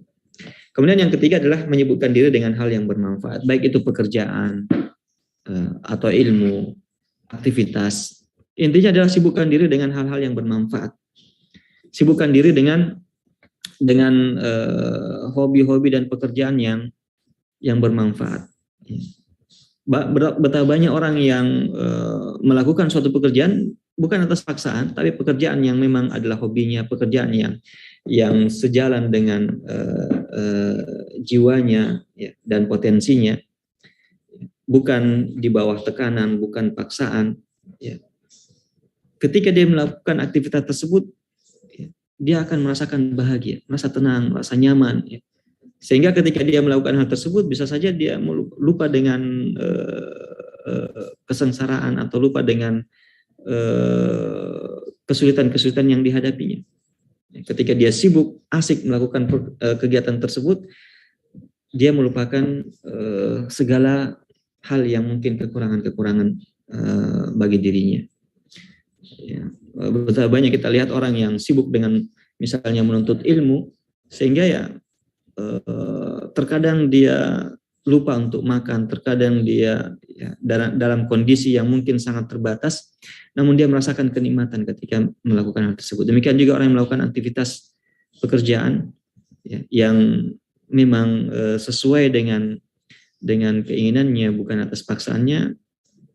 Kemudian yang ketiga adalah menyibukkan diri dengan hal yang bermanfaat, baik itu pekerjaan atau ilmu, aktivitas. Intinya adalah sibukkan diri dengan hal-hal yang bermanfaat. Sibukkan diri dengan hobi-hobi dan pekerjaan yang bermanfaat. Betapa banyak orang yang melakukan suatu pekerjaan bukan atas paksaan, tapi pekerjaan yang memang adalah hobinya, pekerjaan yang sejalan dengan jiwanya, ya, dan potensinya, bukan di bawah tekanan, bukan paksaan. Ya. Ketika dia melakukan aktivitas tersebut, ya, dia akan merasakan bahagia, merasa tenang, merasa nyaman. Ya. Sehingga ketika dia melakukan hal tersebut, bisa saja dia lupa dengan kesengsaraan atau lupa dengan kesulitan-kesulitan yang dihadapinya. Ketika dia sibuk, asik melakukan kegiatan tersebut, dia melupakan segala hal yang mungkin kekurangan-kekurangan bagi dirinya. Ya, betapa banyak kita lihat orang yang sibuk dengan misalnya menuntut ilmu, sehingga ya terkadang dia lupa untuk makan, terkadang dia dalam kondisi yang mungkin sangat terbatas, namun dia merasakan kenikmatan ketika melakukan hal tersebut. Demikian juga orang yang melakukan aktivitas pekerjaan, ya, yang memang sesuai dengan keinginannya, bukan atas paksaannya,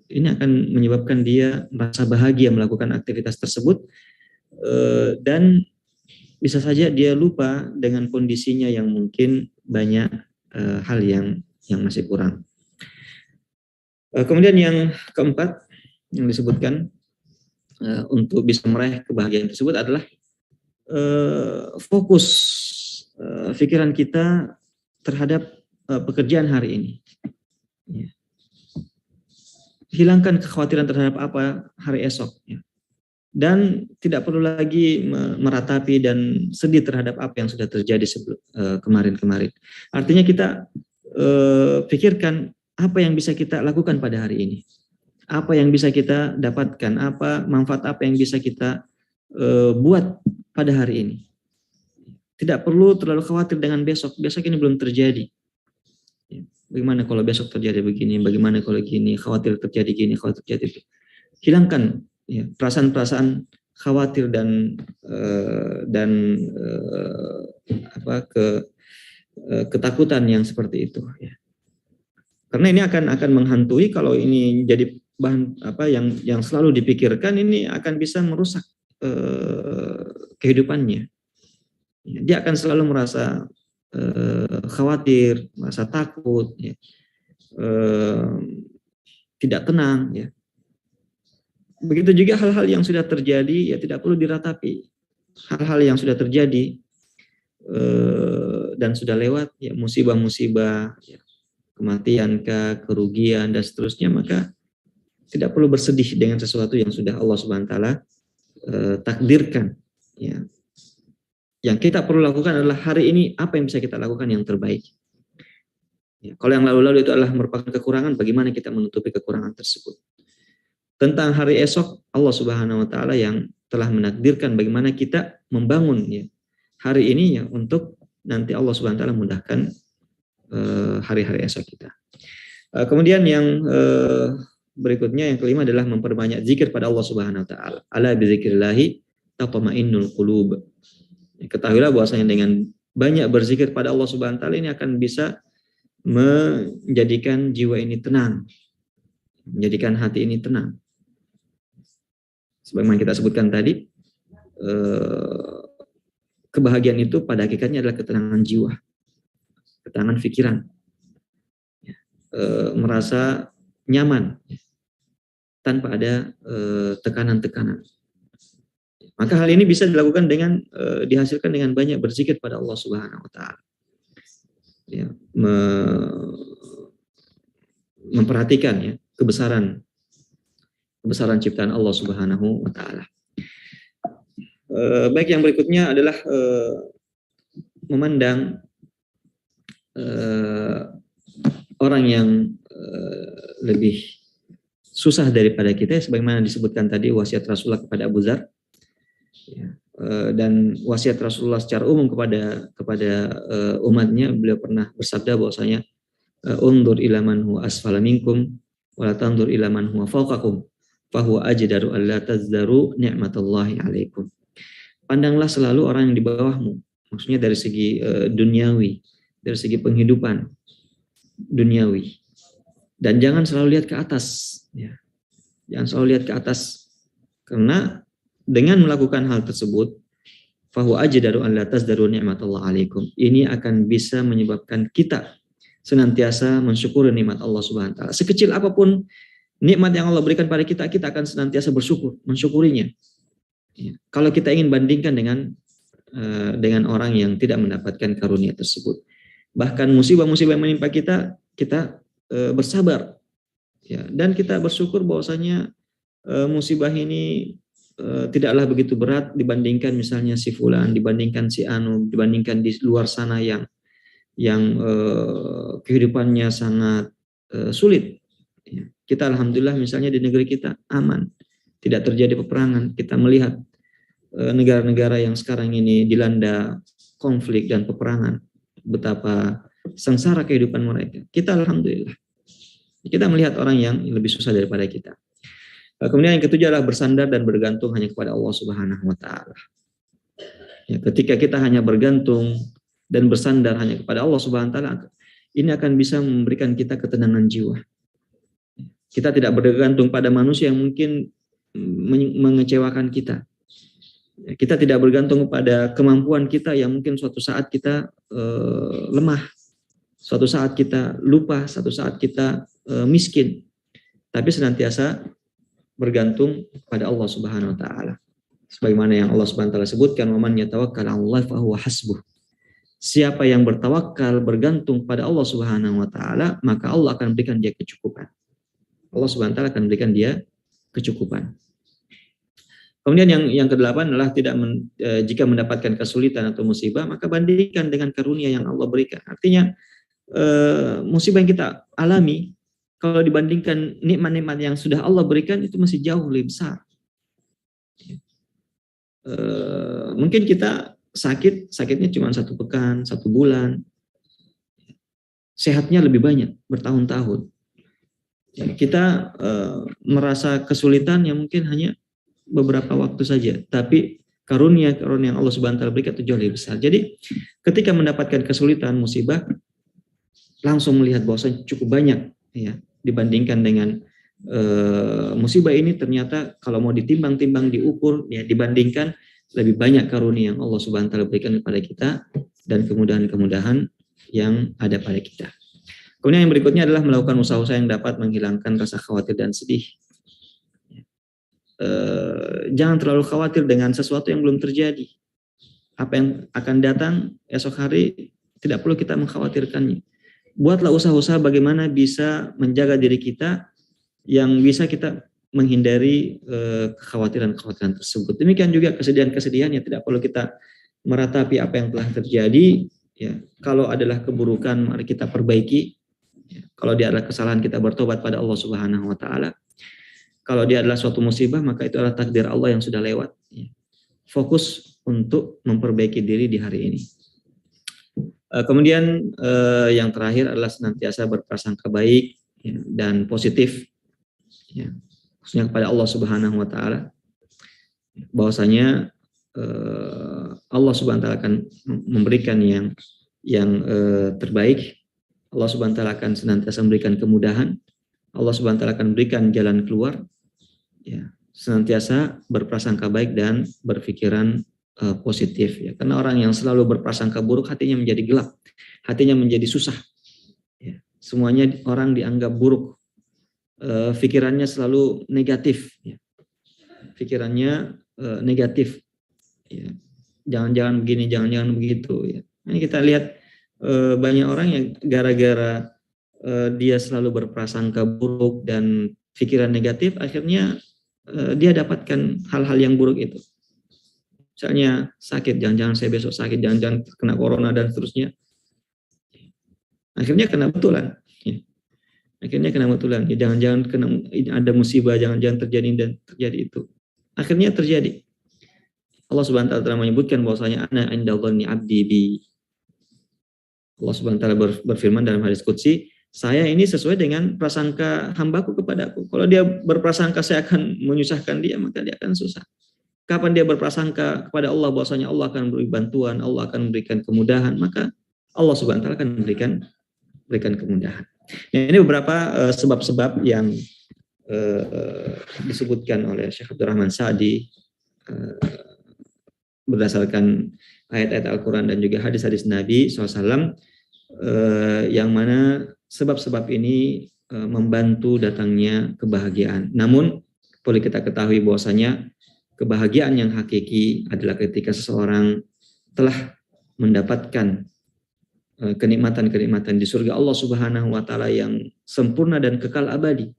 ini akan menyebabkan dia merasa bahagia melakukan aktivitas tersebut, dan bisa saja dia lupa dengan kondisinya yang mungkin banyak hal yang masih kurang. Kemudian yang keempat yang disebutkan untuk bisa meraih kebahagiaan tersebut adalah fokus pikiran kita terhadap pekerjaan hari ini. Ya. Hilangkan kekhawatiran terhadap apa hari esok. Ya. Dan tidak perlu lagi meratapi dan sedih terhadap apa yang sudah terjadi kemarin-kemarin. Artinya kita pikirkan apa yang bisa kita lakukan pada hari ini. Apa yang bisa kita dapatkan, manfaat apa yang bisa kita buat pada hari ini. Tidak perlu terlalu khawatir dengan besok ini belum terjadi. Bagaimana kalau besok terjadi begini, bagaimana kalau gini, khawatir terjadi gini, khawatir terjadi itu. Hilangkan, ya, perasaan-perasaan khawatir dan ketakutan yang seperti itu ya. Karena ini akan menghantui kalau ini jadi bahan yang selalu dipikirkan, ini akan bisa merusak kehidupannya. Dia akan selalu merasa khawatir, merasa takut, ya. Tidak tenang, ya. Begitu juga hal-hal yang sudah terjadi, ya tidak perlu diratapi. Hal-hal yang sudah terjadi dan sudah lewat, ya musibah-musibah, ya, kematian, kerugian dan seterusnya, maka tidak perlu bersedih dengan sesuatu yang sudah Allah Subhanahu wa taala takdirkan, ya. Yang kita perlu lakukan adalah hari ini apa yang bisa kita lakukan yang terbaik. Ya, kalau yang lalu-lalu itu adalah merupakan kekurangan, bagaimana kita menutupi kekurangan tersebut. Tentang hari esok, Allah Subhanahu wa taala yang telah menakdirkan bagaimana kita membangun, ya, hari ini, ya, untuk nanti Allah Subhanahu wa taala mudahkan hari-hari esok kita. Kemudian yang berikutnya, yang kelima adalah memperbanyak zikir pada Allah Subhanahu wa taala. Ala bizikrillah tatma'innul qulub. Ketahuilah bahwasanya dengan banyak berzikir pada Allah Subhanahu wa taala ini akan bisa menjadikan jiwa ini tenang, menjadikan hati ini tenang. Sebagaimana kita sebutkan tadi, kebahagiaan itu pada hakikatnya adalah ketenangan jiwa, ketenangan pikiran, merasa nyaman tanpa ada tekanan-tekanan. Maka hal ini bisa dilakukan dengan dihasilkan dengan banyak berzikir pada Allah Subhanahu wa taala. Ya, memperhatikan, ya, kebesaran ciptaan Allah Subhanahu wa taala. Baik, yang berikutnya adalah memandang orang yang lebih susah daripada kita, sebagaimana disebutkan tadi wasiat Rasulullah kepada Abu Dzar, ya, dan wasiat Rasulullah secara umum kepada umatnya. Beliau pernah bersabda bahwasanya undur ila man huwa asfala minkum wa la tandur ila man huwa fawqakum fa huwa ajdaru alla tazdaru ni'matallahi 'alaikum. Pandanglah selalu orang yang di bawahmu, maksudnya dari segi duniawi, dari segi penghidupan duniawi, dan jangan selalu lihat ke atas, ya. Jangan selalu lihat ke atas, karena dengan melakukan hal tersebut, fa huwa ajdaru alla tazdaru ni'matallahi 'alaikum, ini akan bisa menyebabkan kita senantiasa mensyukuri nikmat Allah Subhanahu wa taala. Sekecil apapun nikmat yang Allah berikan pada kita, kita akan senantiasa bersyukur, mensyukurinya. Ya. Kalau kita ingin bandingkan dengan orang yang tidak mendapatkan karunia tersebut, bahkan musibah-musibah yang menimpa kita, kita bersabar, ya, dan kita bersyukur bahwasanya musibah ini tidaklah begitu berat dibandingkan misalnya si fulan, dibandingkan si anu, dibandingkan di luar sana yang kehidupannya sangat sulit. Ya. Kita alhamdulillah misalnya di negeri kita aman, tidak terjadi peperangan. Kita melihat negara-negara yang sekarang ini dilanda konflik dan peperangan, betapa sengsara kehidupan mereka. Kita alhamdulillah, kita melihat orang yang lebih susah daripada kita. Kemudian yang ketujuh adalah bersandar dan bergantung hanya kepada Allah Subhanahu wa taala. Ya, ketika kita hanya bergantung dan bersandar hanya kepada Allah Subhanahu wa taala, ini akan bisa memberikan kita ketenangan jiwa. Kita tidak bergantung pada manusia yang mungkin mengecewakan kita. Kita tidak bergantung pada kemampuan kita yang mungkin suatu saat kita lemah, suatu saat kita lupa, suatu saat kita miskin. Tapi senantiasa bergantung pada Allah Subhanahu wa taala. Sebagaimana yang Allah Subhanahu wa taala sebutkan, "Wa man yatawakkal 'ala Allah fa huwa hasbuh." Siapa yang bertawakal, bergantung pada Allah Subhanahu wa taala, maka Allah akan berikan dia kecukupan. Allah Subhanahu wa taala akan berikan dia kecukupan. Kemudian yang kedelapan adalah jika mendapatkan kesulitan atau musibah, maka bandingkan dengan karunia yang Allah berikan. Artinya musibah yang kita alami, kalau dibandingkan nikmat-nikmat yang sudah Allah berikan, itu masih jauh lebih besar. Mungkin kita sakitnya cuma 1 pekan, 1 bulan, sehatnya lebih banyak, bertahun-tahun. Kita merasa kesulitan yang mungkin hanya beberapa waktu saja, tapi karunia yang Allah Subhanahu wa taala berikan itu jauh lebih besar. Jadi ketika mendapatkan kesulitan, musibah, langsung melihat bahwasanya cukup banyak ya dibandingkan dengan musibah ini. Ternyata kalau mau ditimbang-timbang, diukur ya, dibandingkan, lebih banyak karunia yang Allah Subhanahu wa taala berikan kepada kita dan kemudahan-kemudahan yang ada pada kita. Kemudian yang berikutnya adalah melakukan usaha-usaha yang dapat menghilangkan rasa khawatir dan sedih. Jangan terlalu khawatir dengan sesuatu yang belum terjadi. Apa yang akan datang esok hari tidak perlu kita mengkhawatirkannya. Buatlah usaha-usaha bagaimana bisa menjaga diri kita, yang bisa kita menghindari kekhawatiran-kekhawatiran tersebut. Demikian juga kesedihan-kesedihan yang tidak perlu kita meratapi apa yang telah terjadi. Ya, kalau adalah keburukan, mari kita perbaiki. Ya, kalau dia adalah kesalahan, kita bertobat pada Allah Subhanahu wa taala. Kalau dia adalah suatu musibah, maka itu adalah takdir Allah yang sudah lewat. Ya. Fokus untuk memperbaiki diri di hari ini. Kemudian yang terakhir adalah senantiasa berprasangka baik ya, dan positif, ya, khususnya kepada Allah Subhanahu wa taala. Bahwasanya Allah Subhanahu wa taala akan memberikan yang terbaik. Allah Subhanahu wa taala akan senantiasa memberikan kemudahan. Allah Subhanahu wa taala akan memberikan jalan keluar. Ya, senantiasa berprasangka baik dan berpikiran positif ya. Karena orang yang selalu berprasangka buruk, hatinya menjadi gelap, hatinya menjadi susah. Ya. Semuanya orang dianggap buruk, pikirannya selalu negatif. Ya. Pikirannya negatif. Ya. Jangan-jangan begini, jangan-jangan begitu. Ya. Ini kita lihat banyak orang yang gara-gara dia selalu berprasangka buruk dan pikiran negatif, akhirnya dia dapatkan hal-hal yang buruk itu. Misalnya sakit, jangan-jangan saya besok sakit, jangan-jangan kena corona dan seterusnya. Akhirnya kena betulan. Ya. Akhirnya kena betulan. Ya, jangan-jangan kena ada musibah, jangan-jangan terjadi dan terjadi itu. Akhirnya terjadi. Allah Subhanahu wa taala menyebutkan bahwasanya ana inda dhanni 'abdi bi. Allah Subhanahu wa taala berfirman dalam hadis qudsi, saya ini sesuai dengan prasangka hambaku kepadaku. Kalau dia berprasangka saya akan menyusahkan dia, maka dia akan susah. Kapan dia berprasangka kepada Allah bahwasanya Allah akan memberi bantuan, Allah akan memberikan kemudahan, maka Allah Subhanahu wa taala akan memberikan kemudahan. Nah, ini beberapa sebab-sebab yang disebutkan oleh Syekh Abdurrahman Sa'di berdasarkan ayat-ayat Al-Quran dan juga hadis-hadis Nabi SAW, yang mana sebab-sebab ini membantu datangnya kebahagiaan. Namun perlu kita ketahui bahwasanya kebahagiaan yang hakiki adalah ketika seseorang telah mendapatkan kenikmatan-kenikmatan di surga Allah Subhanahu wa taala yang sempurna dan kekal abadi.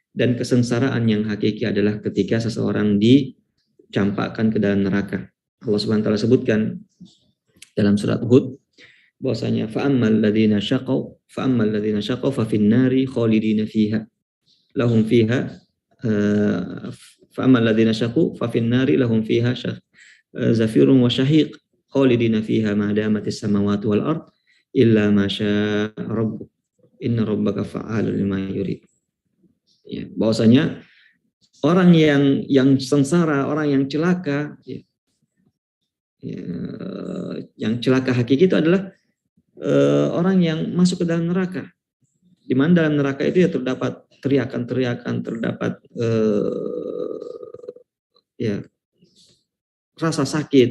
Dan kesengsaraan yang hakiki adalah ketika seseorang dicampakkan ke dalam neraka. Allah Subhanahu wa taala sebutkan dalam surat Hud bahwasanya fa'ammal ladzina syaqau fa fin nari khalidina fiha lahum fiha fa'ammal ladzina syaqu fa fin nari lahum fiha zafirun wa syahiq khalidina fiha ma damatis samawati wal ard illa ma syaa rabbuk inna rabbaka fa'alun lima yurid. Ya, bahwasanya orang yang sengsara, orang yang celaka, ya, yang celaka hakiki itu adalah orang yang masuk ke dalam neraka. Di mana dalam neraka itu ya terdapat teriakan-teriakan, terdapat ya rasa sakit.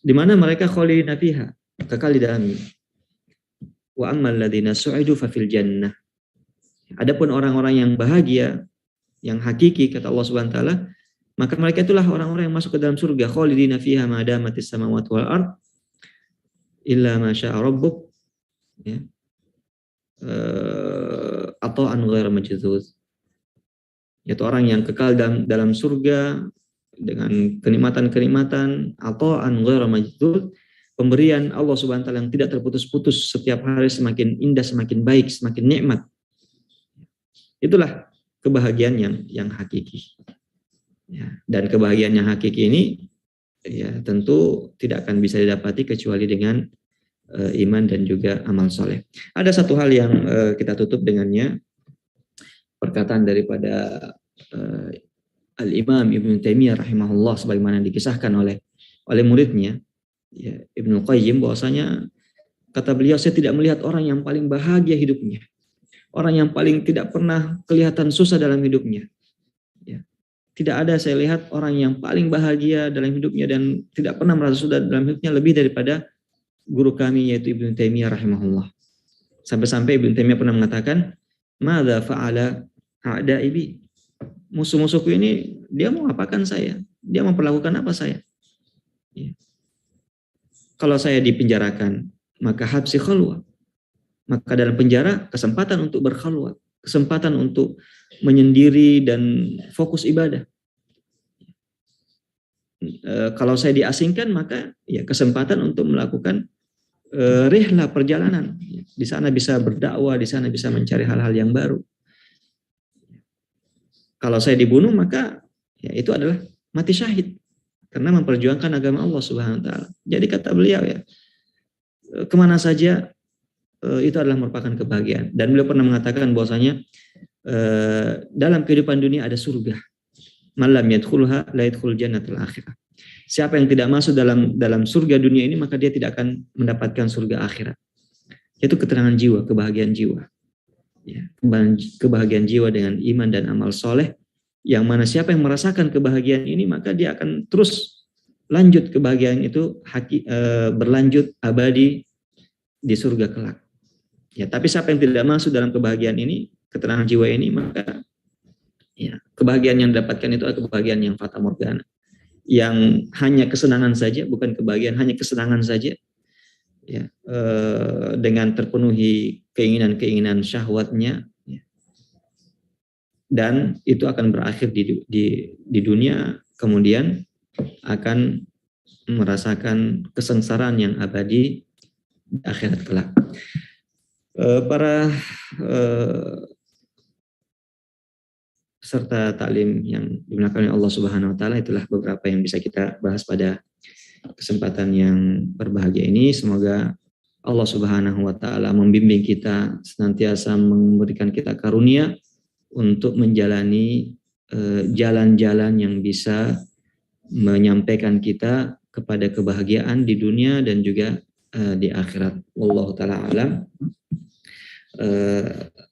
Di mana mereka khalidina fiha, kekal di dalamnya. Wa ammal ladzina su'idu fa fil jannah. Adapun orang-orang yang bahagia, yang hakiki kata Allah Subhanahu wa taala, maka mereka itulah orang-orang yang masuk ke dalam surga, khalidina fiha ma damatis samawati wal ard illa ma syaa rabbuk, ya. Atau an ghair majzuz. Yaitu orang yang kekal dalam surga dengan kenikmatan-kenikmatan, atau an ghair majzuz, pemberian Allah Subhanahu wa taala yang tidak terputus-putus, setiap hari semakin indah, semakin baik, semakin nikmat. Itulah kebahagiaan yang hakiki. Ya, dan kebahagiaan yang hakiki ini ya tentu tidak akan bisa didapati kecuali dengan iman dan juga amal soleh. Ada satu hal yang kita tutup dengannya, perkataan daripada Al-Imam Ibnu Taimiyah rahimahullah, sebagaimana dikisahkan oleh muridnya, ya, Ibnu Qayyim, bahwasanya kata beliau, saya tidak melihat orang yang paling bahagia hidupnya, orang yang paling tidak pernah kelihatan susah dalam hidupnya. Ya. Tidak ada saya lihat orang yang paling bahagia dalam hidupnya dan tidak pernah merasa susah dalam hidupnya lebih daripada guru kami, yaitu Ibnu Taimiyah rahimahullah. Sampai-sampai Ibnu Taimiyah pernah mengatakan, "Madza fa'ala a'da'i bi?" Musuh-musuhku ini, dia mau apakan saya? Dia mau perlakukan apa saya? Ya. Kalau saya dipenjarakan, maka habsi khalwa. Maka dalam penjara, kesempatan untuk berkhalwat, kesempatan untuk menyendiri dan fokus ibadah. Kalau saya diasingkan, maka ya kesempatan untuk melakukan rihlah, perjalanan. Di sana bisa berdakwah, di sana bisa mencari hal-hal yang baru. Kalau saya dibunuh, maka ya itu adalah mati syahid karena memperjuangkan agama Allah Subhanahu wa taala. Jadi kata beliau, ya, kemana saja itu adalah merupakan kebahagiaan. Dan beliau pernah mengatakan bahwasanya dalam kehidupan dunia ada surga. Malam yadkhulha la yadkhul jannatul akhirah. Siapa yang tidak masuk dalam surga dunia ini, maka dia tidak akan mendapatkan surga akhirat. Itu ketenangan jiwa, kebahagiaan jiwa. Ya, kebahagiaan jiwa dengan iman dan amal soleh, yang mana siapa yang merasakan kebahagiaan ini, maka dia akan terus lanjut kebahagiaan itu, berlanjut abadi di surga kelak. Ya, tapi siapa yang tidak masuk dalam kebahagiaan ini, ketenangan jiwa ini, maka ya, kebahagiaan yang didapatkan itu adalah kebahagiaan yang fata morgana, yang hanya kesenangan saja, bukan kebahagiaan hanya kesenangan saja. Ya, dengan terpenuhi keinginan-keinginan syahwatnya, ya. Dan itu akan berakhir di dunia, kemudian akan merasakan kesengsaraan yang abadi di akhirat kelak. Para peserta taklim yang dimuliakan oleh Allah Subhanahu wa taala, itulah beberapa yang bisa kita bahas pada kesempatan yang berbahagia ini. Semoga Allah Subhanahu wa taala membimbing kita, senantiasa memberikan kita karunia untuk menjalani jalan-jalan yang bisa menyampaikan kita kepada kebahagiaan di dunia dan juga di akhirat. Wallahu taala alam.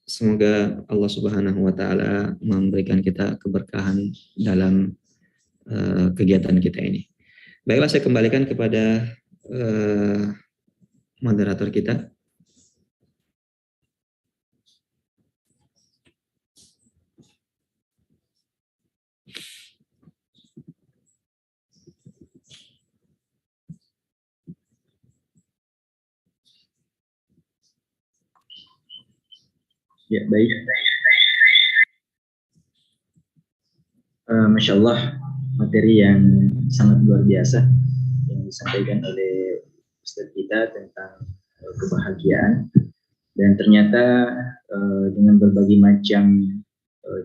Semoga Allah Subhanahu wa taala memberikan kita keberkahan dalam kegiatan kita ini. Baiklah, saya kembalikan kepada moderator kita. Ya, baik. Masya Allah, materi yang sangat luar biasa yang disampaikan oleh Ustadz kita tentang kebahagiaan, dan ternyata dengan berbagai macam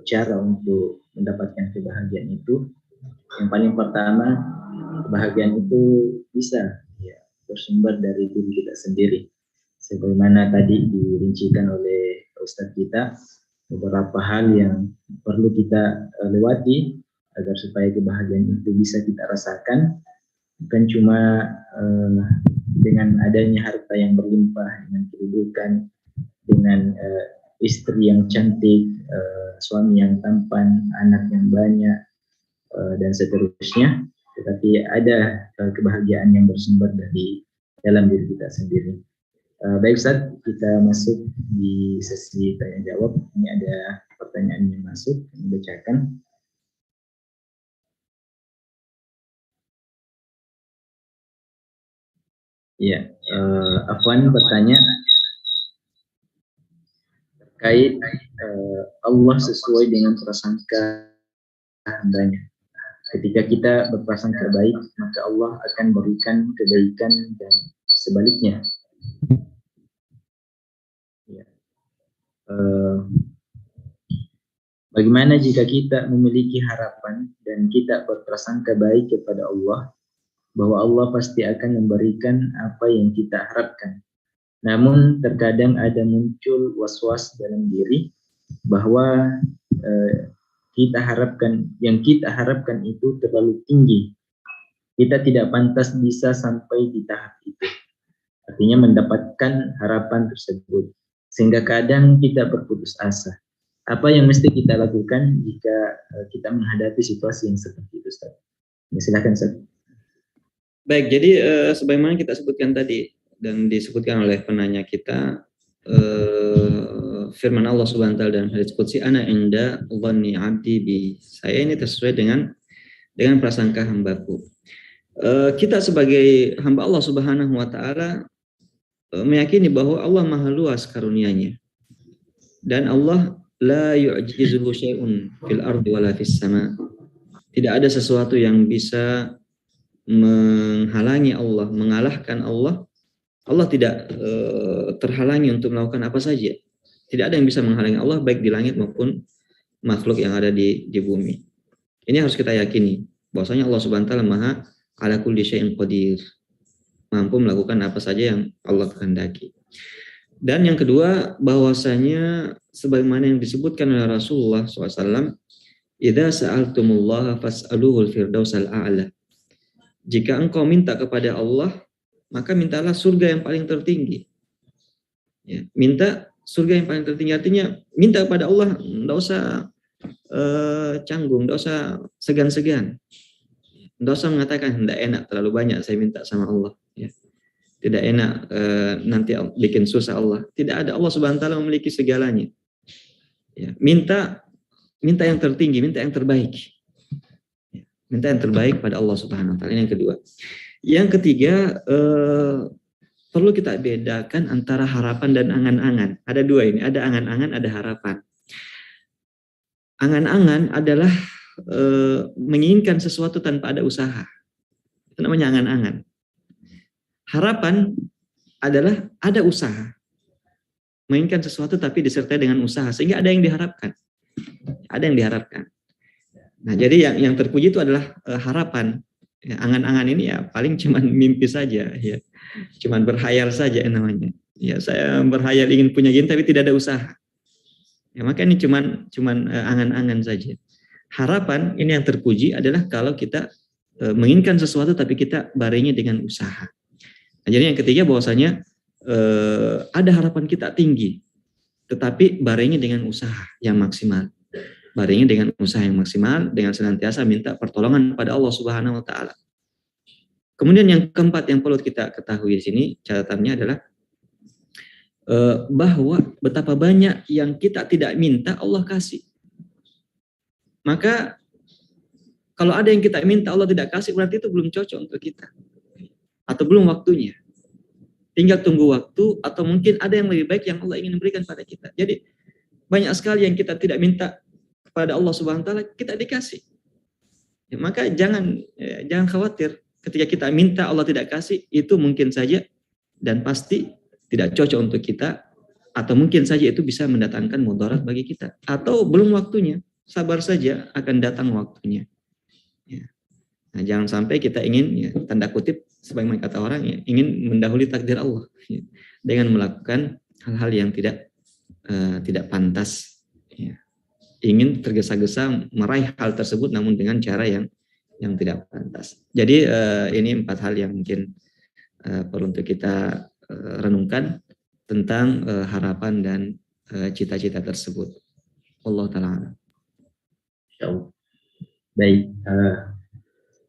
cara untuk mendapatkan kebahagiaan itu, yang paling pertama, kebahagiaan itu bisa ya bersumber dari diri kita sendiri, sebagaimana tadi dirincikan oleh Ustadz kita beberapa hal yang perlu kita lewati agar supaya kebahagiaan itu bisa kita rasakan, bukan cuma dengan adanya harta yang berlimpah, dengan kedudukan, dengan istri yang cantik, suami yang tampan, anak yang banyak, dan seterusnya, tetapi ada kebahagiaan yang bersumber dari dalam diri kita sendiri. Baik Ustaz, kita masuk di sesi tanya jawab. Ini ada pertanyaan yang masuk, kami bacakan. Ya, Afwan bertanya terkait Allah sesuai dengan prasangka hambanya. Ketika kita berprasangka baik, maka Allah akan berikan kebaikan, dan sebaliknya. Ya. Bagaimana jika kita memiliki harapan dan kita berprasangka baik kepada Allah, bahwa Allah pasti akan memberikan apa yang kita harapkan. Namun terkadang ada muncul was-was dalam diri bahwa kita harapkan itu terlalu tinggi. Kita tidak pantas bisa sampai di tahap itu. Artinya mendapatkan harapan tersebut. Sehingga kadang kita berputus asa. Apa yang mesti kita lakukan jika kita menghadapi situasi yang seperti itu, Ustaz? Ya, silakan, Ustaz. Baik, jadi sebagaimana kita sebutkan tadi dan disebutkan oleh penanya kita, firman Allah Subhanahu wa taala dalam hadits qudsi, ana inda dhanni 'abdi bi. Saya ini sesuai dengan prasangka hambaku. Kita sebagai hamba Allah Subhanahu wa taala meyakini bahwa Allah maha luas karunia-Nya. Dan Allah la yu'jizuhu syai'un fil ardi wala fis sama. Tidak ada sesuatu yang bisa menghalangi Allah, mengalahkan Allah. Allah tidak terhalangi untuk melakukan apa saja. Tidak ada yang bisa menghalangi Allah baik di langit maupun makhluk yang ada di bumi. Ini harus kita yakini bahwasanya Allah Subhanahu wa taala Maha ala kulli syai'in qadir. Mampu melakukan apa saja yang Allah kehendaki. Dan yang kedua, bahwasanya sebagaimana yang disebutkan oleh Rasulullah SAW, idza sa'altumullaha fas'aluhul firdausal a'la. Jika engkau minta kepada Allah, maka mintalah surga yang paling tertinggi. Ya, minta surga yang paling tertinggi, artinya minta kepada Allah, enggak usah canggung, enggak usah segan-segan. Enggak usah mengatakan enggak enak terlalu banyak saya minta sama Allah. Ya. Tidak enak nanti bikin susah Allah. Tidak ada, Allah Subhanahu wa taala memiliki segalanya. Ya. Minta yang tertinggi, minta yang terbaik. Ya. Minta yang terbaik pada Allah Subhanahu wa taala. Ini yang kedua. Yang ketiga, perlu kita bedakan antara harapan dan angan-angan. Ada dua ini, ada angan-angan, ada harapan. Angan-angan adalah menginginkan sesuatu tanpa ada usaha. Itu namanya angan-angan. Harapan adalah ada usaha. Menginginkan sesuatu tapi disertai dengan usaha. Sehingga ada yang diharapkan. Ada yang diharapkan. Nah, jadi yang terpuji itu adalah harapan. Ya, angan-angan ini ya paling cuman mimpi saja. Ya. Cuman berhayal saja namanya. Ya, saya berhayal ingin punya gini tapi tidak ada usaha. Ya, maka ini cuman angan-angan saja. Harapan ini yang terpuji adalah kalau kita menginginkan sesuatu tapi kita barengi dengan usaha. Nah, jadi yang ketiga bahwasanya ada harapan kita tinggi, tetapi barengi dengan usaha yang maksimal. Barengi dengan usaha yang maksimal, dengan senantiasa minta pertolongan pada Allah Subhanahu wa taala. Kemudian yang keempat yang perlu kita ketahui di sini catatannya adalah bahwa betapa banyak yang kita tidak minta Allah kasih. Maka kalau ada yang kita minta Allah tidak kasih, berarti itu belum cocok untuk kita. Atau belum waktunya. Tinggal tunggu waktu, atau mungkin ada yang lebih baik yang Allah ingin berikan pada kita. Jadi banyak sekali yang kita tidak minta kepada Allah Subhanahu wa taala, kita dikasih. Ya, maka jangan khawatir ketika kita minta Allah tidak kasih, itu mungkin saja dan pasti tidak cocok untuk kita, atau mungkin saja itu bisa mendatangkan mudarat bagi kita, atau belum waktunya. Sabar saja, akan datang waktunya. Ya. Nah, jangan sampai kita ingin, ya, tanda kutip, sebagaimana kata orang, ya, ingin mendahului takdir Allah, ya, dengan melakukan hal-hal yang tidak pantas, ya. Ingin tergesa-gesa meraih hal tersebut, namun dengan cara yang tidak pantas. Jadi ini 4 hal yang mungkin perlu untuk kita renungkan tentang harapan dan cita-cita tersebut. Allah Ta'ala. Baik,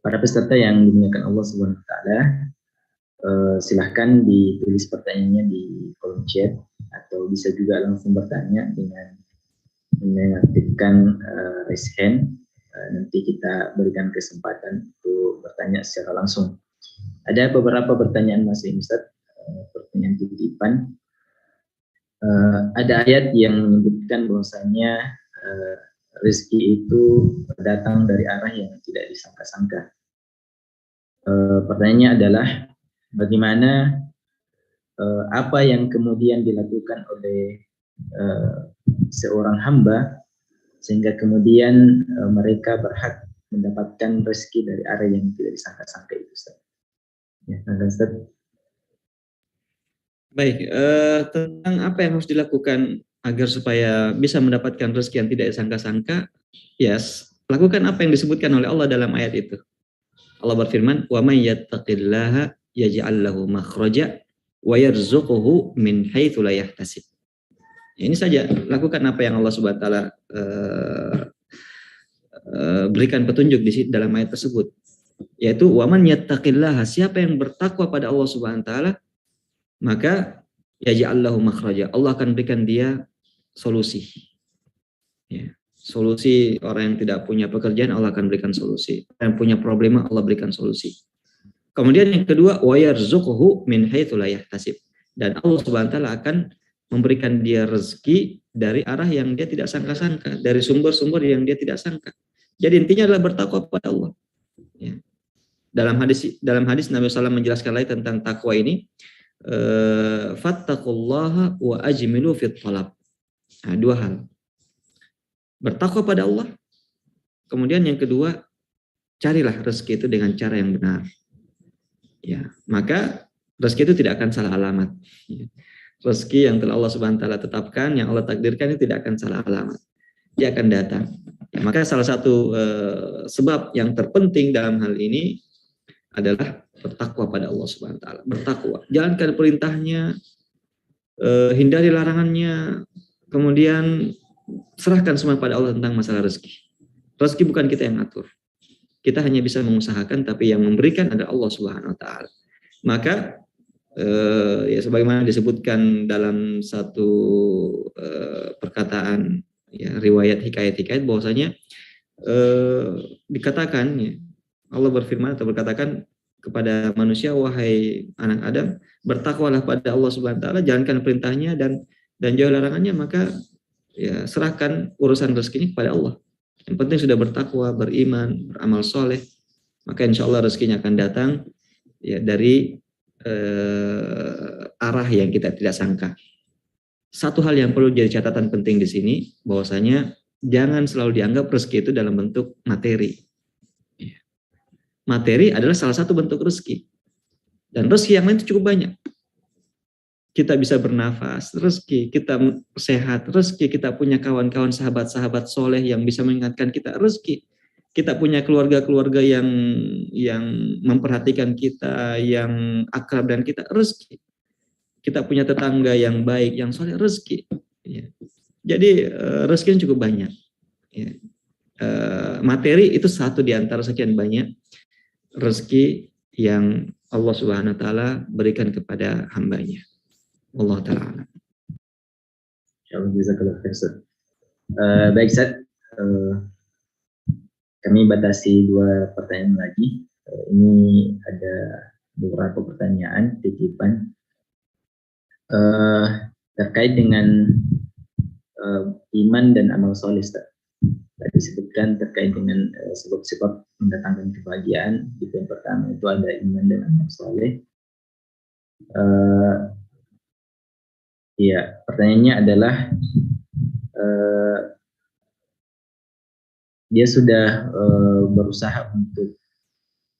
para peserta yang dimuliakan Allah Subhanahu wa taala, silahkan ditulis pertanyaannya di kolom chat, atau bisa juga langsung bertanya dengan mengaktifkan raise hand. Nanti kita berikan kesempatan untuk bertanya secara langsung. Ada beberapa pertanyaan masih Ustaz, pertanyaan titipan. Ada ayat yang menyebutkan bahwasanya rezeki itu datang dari arah yang tidak disangka-sangka. Pertanyaannya adalah bagaimana apa yang kemudian dilakukan oleh seorang hamba sehingga kemudian mereka berhak mendapatkan rezeki dari arah yang tidak disangka-sangka itu, Ustaz. Ya, Ustaz. Baik, tentang apa yang harus dilakukan agar supaya bisa mendapatkan rezeki yang tidak disangka-sangka, yes, lakukan apa yang disebutkan oleh Allah dalam ayat itu. Allah berfirman, "Wa may yattaqillaha yaj'al lahu makhraja wa yarzuquhu min haitsu la yahtasib." Ini saja, lakukan apa yang Allah Subhanahu wa taala berikan petunjuk di dalam ayat tersebut, yaitu wa man yattaqillaha, siapa yang bertakwa pada Allah Subhanahu wa taala, maka yaj'al lahu makhraja, Allah akan berikan dia solusi. Ya. Solusi, orang yang tidak punya pekerjaan Allah akan berikan solusi. Yang punya problema Allah berikan solusi. Kemudian yang kedua, wa yarzuquhu min haitsu la yahtasib. Dan Allah Subhanahu wa taala akan memberikan dia rezeki dari arah yang dia tidak sangka-sangka, dari sumber-sumber yang dia tidak sangka. Jadi intinya adalah bertakwa kepada Allah. Ya. Dalam hadis Nabi SAW menjelaskan lagi tentang takwa ini, fattaqullaha wa ajmilu fit talab. Nah, dua hal. Bertakwa pada Allah. Kemudian yang kedua, carilah rezeki itu dengan cara yang benar. Ya, maka rezeki itu tidak akan salah alamat. Ya. Rezeki yang telah Allah Subhanahu wa taala tetapkan, yang Allah takdirkan itu tidak akan salah alamat. Dia akan datang. Ya, maka salah satu sebab yang terpenting dalam hal ini adalah bertakwa pada Allah Subhanahu wa taala. Bertakwa, jalankan perintahnya, hindari larangannya, kemudian serahkan semua pada Allah tentang masalah rezeki. Rezeki bukan kita yang atur. Kita hanya bisa mengusahakan, tapi yang memberikan adalah Allah Subhanahu wa taala. Maka ya sebagaimana disebutkan dalam satu perkataan, ya, riwayat hikayat bahwasanya dikatakan, ya, Allah berfirman atau berkatakan kepada manusia, wahai anak Adam, bertakwalah pada Allah Subhanahu wa taala, jalankan perintahnya dan jauhi larangannya, maka ya serahkan urusan rezekinya kepada Allah. Yang penting sudah bertakwa, beriman, beramal soleh, maka insya Allah rezekinya akan datang ya dari arah yang kita tidak sangka. Satu hal yang perlu jadi catatan penting di sini, bahwasanya jangan selalu dianggap rezeki itu dalam bentuk materi. Materi adalah salah satu bentuk rezeki. Dan rezeki yang lain itu cukup banyak. Kita bisa bernafas, rezeki, kita sehat, rezeki, kita punya kawan-kawan, sahabat-sahabat soleh yang bisa mengingatkan kita, rezeki. Kita punya keluarga-keluarga yang memperhatikan kita, yang akrab dan kita, rezeki. Kita punya tetangga yang baik, yang soleh, rezeki. Ya. Jadi rezeki cukup banyak. Ya. Materi itu satu di antara sekian banyak rezeki yang Allah Subhanahu wa taala berikan kepada hambanya. Allah taala. Baik, Ustaz. Kami batasi 2 pertanyaan lagi. Ini ada beberapa pertanyaan titipan terkait dengan iman dan amal soleh. Tadi disebutkan terkait dengan sebab-sebab mendatangkan kebahagiaan. Yang pertama itu ada iman dan amal soleh. Ya, pertanyaannya adalah dia sudah berusaha untuk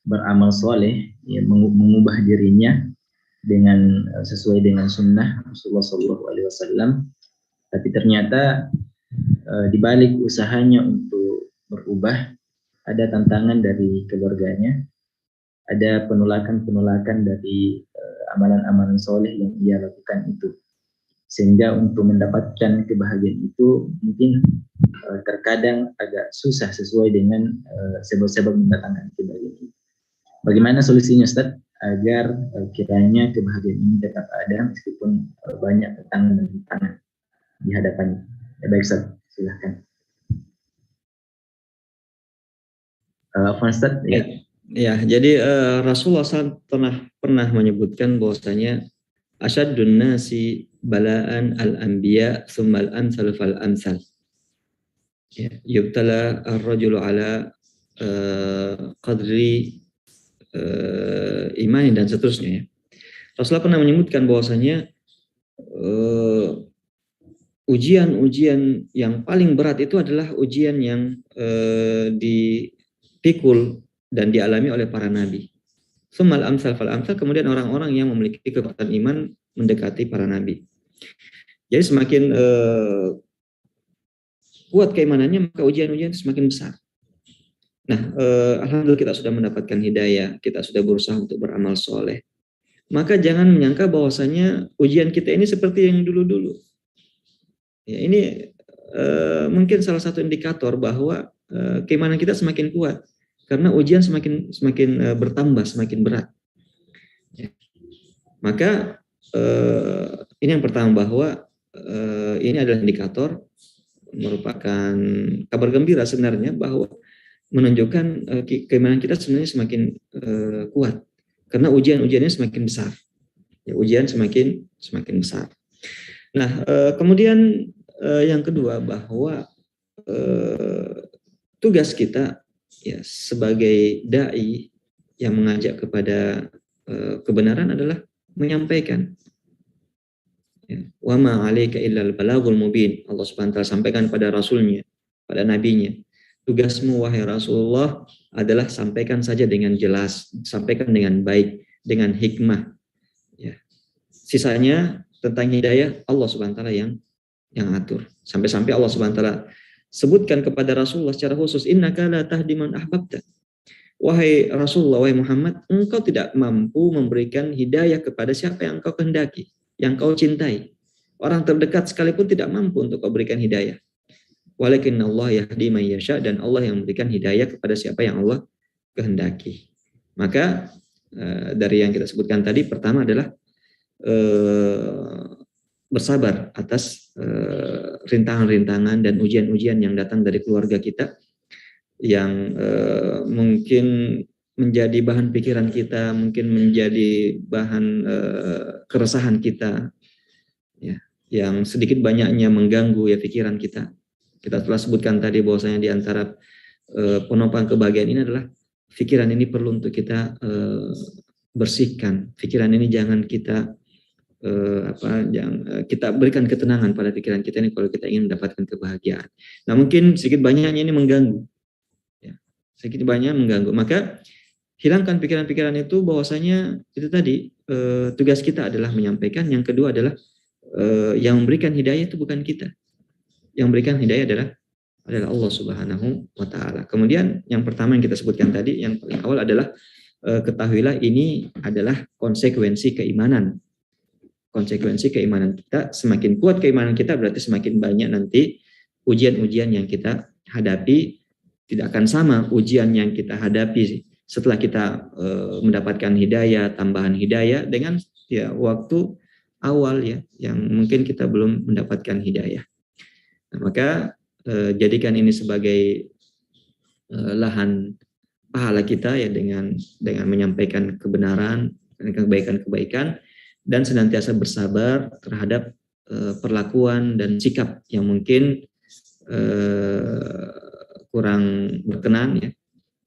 beramal soleh, ya, mengubah dirinya dengan sesuai dengan sunnah Rasulullah SAW, tapi ternyata di balik usahanya untuk berubah ada tantangan dari keluarganya, ada penolakan dari amalan-amalan soleh yang ia lakukan itu, sehingga untuk mendapatkan kebahagiaan itu mungkin terkadang agak susah sesuai dengan sebab-sebab mendatangkan kebahagiaan itu. Bagaimana solusinya, Ustaz, agar kiranya kebahagiaan ini tetap ada meskipun banyak tantangan dan rintangan di hadapannya? Ya, baik, Ustaz, silahkan. Ustaz, ya. Ya, jadi Rasulullah SAW pernah menyebutkan bahwasanya asyadun nasi bala'an al-anbiya thumma al-amsal fal-amsal. Ya, yubtala ar-rajulu ala qadri imani dan seterusnya, ya. Rasulullah pernah menyebutkan bahwasanya ujian-ujian yang paling berat itu adalah ujian yang dipikul dan dialami oleh para nabi. Tsummal amsal fal amsal, kemudian orang-orang yang memiliki kekuatan iman mendekati para nabi. Jadi semakin kuat keimanannya, maka ujian-ujian semakin besar. Nah, alhamdulillah kita sudah mendapatkan hidayah, kita sudah berusaha untuk beramal soleh. Maka jangan menyangka bahwasanya ujian kita ini seperti yang dulu-dulu. Ya, ini mungkin salah satu indikator bahwa keimanan kita semakin kuat karena ujian semakin bertambah, semakin berat. Ya. Maka ini yang pertama, bahwa ini adalah indikator, merupakan kabar gembira sebenarnya, bahwa menunjukkan keimanan kita sebenarnya semakin kuat karena ujian-ujiannya semakin besar. Ya, ujian semakin besar. Nah, kemudian yang kedua, bahwa tugas kita ya sebagai dai yang mengajak kepada kebenaran adalah menyampaikan. Wa ma 'alaika illal balagul mubin. Allah Subhanahu wa taala sampaikan pada rasulnya, pada nabinya. Tugasmu wahai Rasulullah adalah sampaikan saja dengan jelas, sampaikan dengan baik, dengan hikmah. Ya. Sisanya tentang hidayah Allah Subhanahu wa taala yang atur. Sampai-sampai Allah Subhanahu wa taala sebutkan kepada Rasulullah secara khusus, innaka la tahdi man ahbabta. Wahai Rasulullah, wahai Muhammad, engkau tidak mampu memberikan hidayah kepada siapa yang engkau kehendaki, yang kau cintai. Orang terdekat sekalipun tidak mampu untuk kau berikan hidayah. Walakinna Allah yahdi man yasha, dan Allah yang memberikan hidayah kepada siapa yang Allah kehendaki. Maka dari yang kita sebutkan tadi, pertama adalah bersabar atas rintangan-rintangan dan ujian-ujian yang datang dari keluarga kita, yang mungkin menjadi bahan pikiran kita, mungkin menjadi bahan keresahan kita, ya, yang sedikit banyaknya mengganggu ya pikiran kita. Kita telah sebutkan tadi bahwasanya di antara penopang kebahagiaan ini adalah pikiran ini perlu untuk kita bersihkan. Pikiran ini jangan kita kita berikan ketenangan pada pikiran kita ini kalau kita ingin mendapatkan kebahagiaan. Nah, mungkin sedikit banyaknya ini mengganggu, ya, sedikit banyak mengganggu. Maka hilangkan pikiran-pikiran itu, bahwasanya itu tadi tugas kita adalah menyampaikan. Yang kedua adalah yang memberikan hidayah itu bukan kita. Yang memberikan hidayah adalah Allah Subhanahu wa taala. Kemudian yang pertama yang kita sebutkan tadi, yang paling awal adalah ketahuilah ini adalah konsekuensi keimanan. Konsekuensi keimanan kita, semakin kuat keimanan kita berarti semakin banyak nanti ujian-ujian yang kita hadapi. Tidak akan sama ujian yang kita hadapi setelah kita mendapatkan hidayah, tambahan hidayah, dengan ya waktu awal ya yang mungkin kita belum mendapatkan hidayah. Nah, maka jadikan ini sebagai lahan pahala kita ya, dengan menyampaikan kebenaran, kebaikan-kebaikan, dan senantiasa bersabar terhadap perlakuan dan sikap yang mungkin kurang berkenan ya,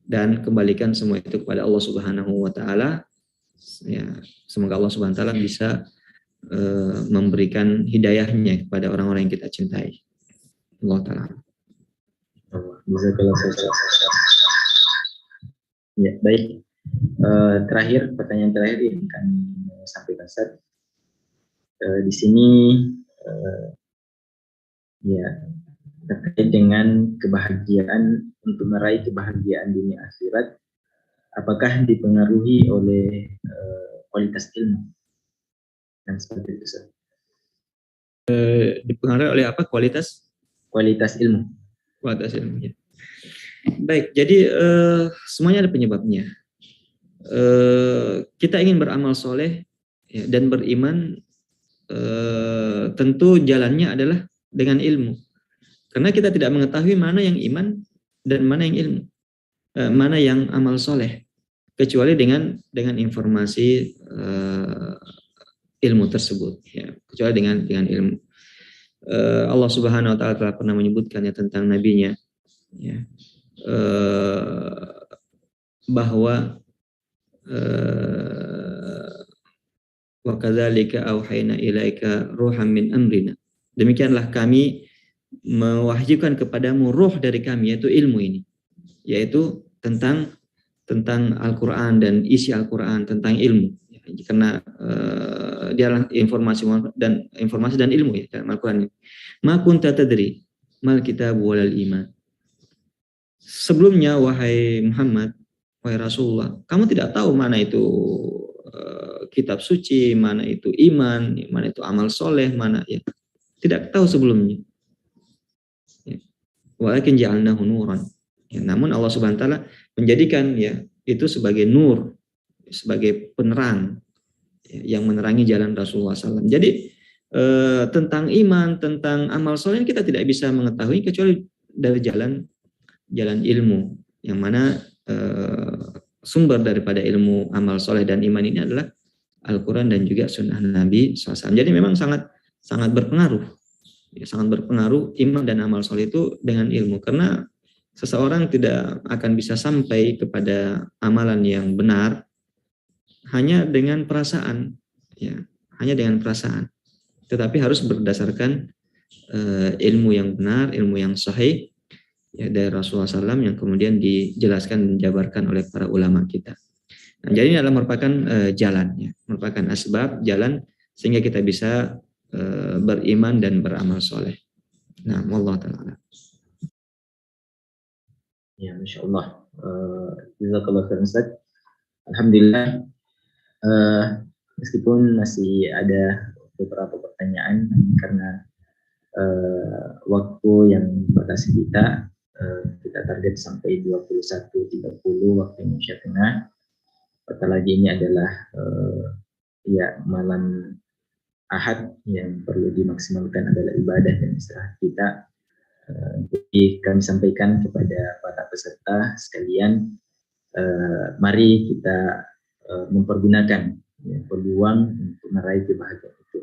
dan kembalikan semua itu kepada Allah Subhanahu wa taala. Ya, semoga Allah Subhanahu wa taala bisa memberikan hidayahnya kepada orang-orang yang kita cintai. Allah taala. Ya, baik. Terakhir, pertanyaan terakhir yang kami sampaikan, Ustaz. Di sini ya terkait dengan kebahagiaan, untuk meraih kebahagiaan dunia akhirat, apakah dipengaruhi oleh kualitas ilmu? Dan seperti itu, Ustaz. Dipengaruhi oleh apa? Kualitas ilmu. Kualitas ilmu, ya. Baik, jadi semuanya ada penyebabnya. Kita ingin beramal soleh ya, dan beriman, tentu jalannya adalah dengan ilmu. Karena kita tidak mengetahui mana yang iman dan mana yang ilmu, mana yang amal soleh, kecuali dengan informasi ilmu tersebut. Ya, kecuali dengan ilmu. Allah Subhanahu Wa Taala telah pernah menyebutkannya tentang nabinya, ya, bahwa wa kadzalika auhayna ilaika ruham min amrina. Demikianlah kami mewahyukan kepadamu ruh dari kami, yaitu ilmu ini, yaitu tentang Al-Quran dan isi Al-Quran, tentang ilmu. Karena dialah informasi dan ilmu ya dalam Al-Qur'an. Ma kunta tadri mal kitab walal iman. Sebelumnya wahai Muhammad, wahai Rasulullah, kamu tidak tahu mana itu kitab suci, mana itu iman, mana itu amal soleh, mana ya. Tidak tahu sebelumnya. Walakin ja'alnahu nuran. Ya, namun Allah Subhanahu wa taala menjadikan ya itu sebagai nur, sebagai penerang ya, yang menerangi jalan Rasulullah SAW. Jadi tentang iman, tentang amal soleh kita tidak bisa mengetahui kecuali dari jalan ilmu, yang mana sumber daripada ilmu amal soleh dan iman ini adalah Al-Quran dan juga sunnah Nabi SAW. Jadi memang sangat berpengaruh, ya, sangat berpengaruh iman dan amal soleh itu dengan ilmu, karena seseorang tidak akan bisa sampai kepada amalan yang benar hanya dengan perasaan, ya, hanya dengan perasaan, tetapi harus berdasarkan ilmu yang benar, ilmu yang sahih ya, dari Rasulullah SAW yang kemudian dijelaskan dan dijabarkan oleh para ulama kita. Nah, jadi ini adalah merupakan jalan, ya, merupakan asbab jalan sehingga kita bisa beriman dan beramal soleh. Nah, wallahu ta'ala. Ya, Masya Allah. Jazakallah khairan Ustaz. Alhamdulillah. Meskipun masih ada beberapa pertanyaan karena waktu yang membatasi kita target sampai 21.30 waktu Indonesia Tengah. Apatah lagi ini adalah ya malam Ahad yang perlu dimaksimalkan adalah ibadah dan istirahat kita. Jadi kami sampaikan kepada para peserta sekalian, mari kita mempergunakan ya, peluang untuk meraih kebahagiaan itu.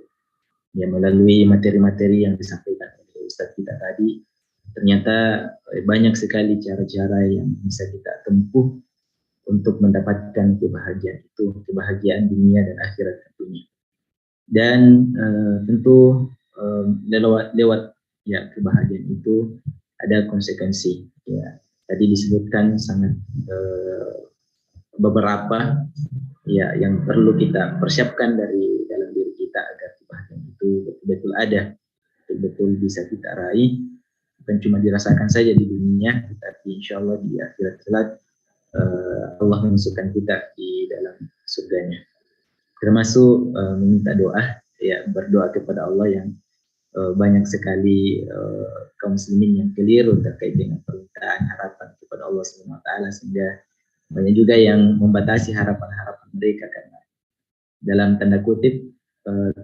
Ya, melalui materi-materi yang disampaikan oleh Ustadz kita tadi, ternyata banyak sekali cara-cara yang bisa kita tempuh untuk mendapatkan kebahagiaan itu, kebahagiaan dunia dan akhirat tentunya. Dan tentu lewat ya kebahagiaan itu ada konsekuensi. Ya, tadi disebutkan sangat beberapa ya yang perlu kita persiapkan dari dalam diri kita agar kebahagiaan itu betul-betul ada, betul-betul bisa kita raih, bukan cuma dirasakan saja di dunia, tapi insya Allah di akhirat kelak Allah memasukkan kita di dalam surganya. Termasuk meminta doa, ya berdoa kepada Allah yang banyak sekali kaum muslimin yang keliru terkait dengan permintaan harapan kepada Allah SWT, sehingga banyak juga yang membatasi harapan-harapan mereka karena dalam tanda kutip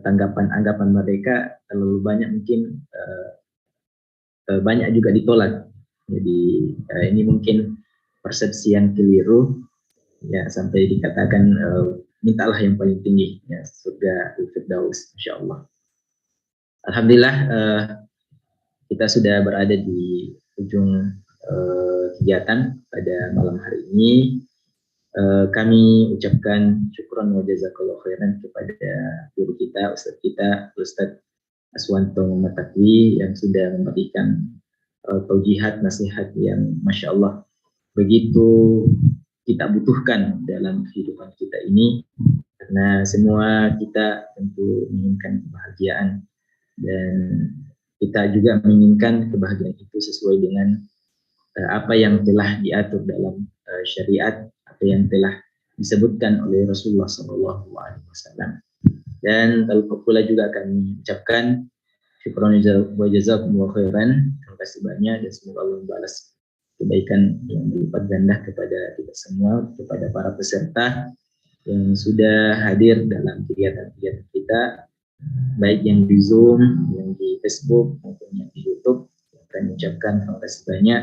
anggapan mereka terlalu banyak, mungkin banyak juga ditolak. Jadi ini mungkin persepsi yang keliru ya, sampai dikatakan mintalah yang paling tinggi ya, surga Firdaus insyaallah. Alhamdulillah kita sudah berada di ujung kegiatan pada malam hari ini. Kami ucapkan syukran wa jazakallahu khairan kepada guru kita, Ustadz kita, Ustadz Aswanto Muhammad Taqwi, yang sudah memberikan taujihat, nasihat yang Masya Allah begitu kita butuhkan dalam kehidupan kita ini, karena semua kita tentu menginginkan kebahagiaan, dan kita juga menginginkan kebahagiaan itu sesuai dengan apa yang telah diatur dalam syariat, apa yang telah disebutkan oleh Rasulullah SAW. Dan pula juga kami ucapkan syukran wa jazakumullahu khairan, terima kasih banyak, dan semoga Allah membalas kebaikan yang berlipat ganda kepada kita semua, kepada para peserta yang sudah hadir dalam kegiatan-kegiatan kita, baik yang di Zoom, yang di Facebook, maupun yang di YouTube. Kami ucapkan terima kasih banyak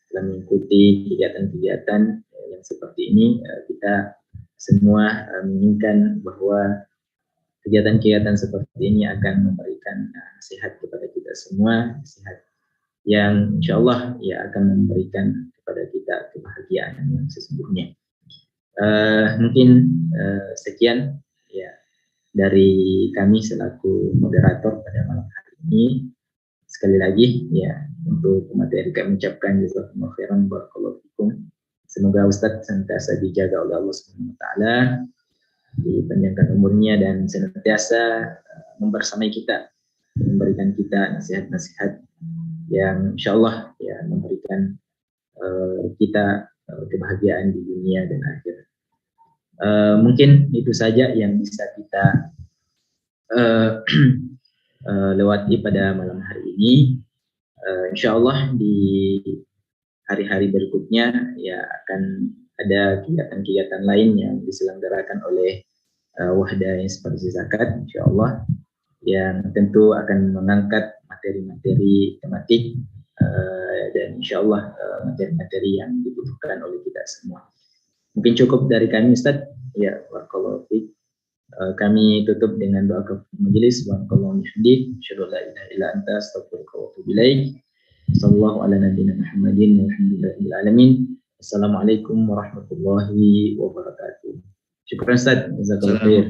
telah mengikuti kegiatan-kegiatan yang seperti ini. Kita semua menginginkan bahwa kegiatan-kegiatan seperti ini akan memberikan nasihat kepada kita semua, nasihat yang insya Allah ya akan memberikan kepada kita kebahagiaan yang sesungguhnya. Mungkin sekian ya dari kami selaku moderator pada malam hari ini. Sekali lagi ya, untuk materi kami ucapkan jazakumullahu khairan barakallahu fikum. Semoga Ustadz senantiasa dijaga oleh Allah Subhanahu wa taala, dipanjangkan umurnya dan senantiasa membersamai kita, memberikan kita nasihat-nasihat yang insyaallah ya memberikan kita kebahagiaan di dunia dan akhirat. Mungkin itu saja yang bisa kita lewati pada malam hari ini. Insyaallah di hari-hari berikutnya ya akan ada kegiatan-kegiatan lain yang diselenggarakan oleh Wahda Inspirasi Zakat insyaallah, yang tentu akan mengangkat materi-materi tematik dan insyaallah materi-materi yang dibutuhkan oleh kita semua. Mungkin cukup dari kami Ustaz. Ya, barakallahu fiik. Kami tutup dengan doa kafaratul majelis. Barakallahu fiik. Asyhadu an la ilaha illa anta astaghfiruka wa atubu ilaik. Sallallahu ala nabiyyina Muhammadin walhamdulillahil alamin. Assalamualaikum warahmatullahi wabarakatuh. Syukran Ustaz. Jazakallahu khair.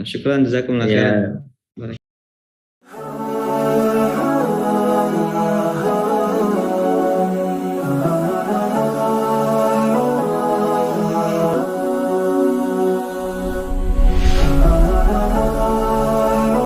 Syukran, jazakumullah khairan.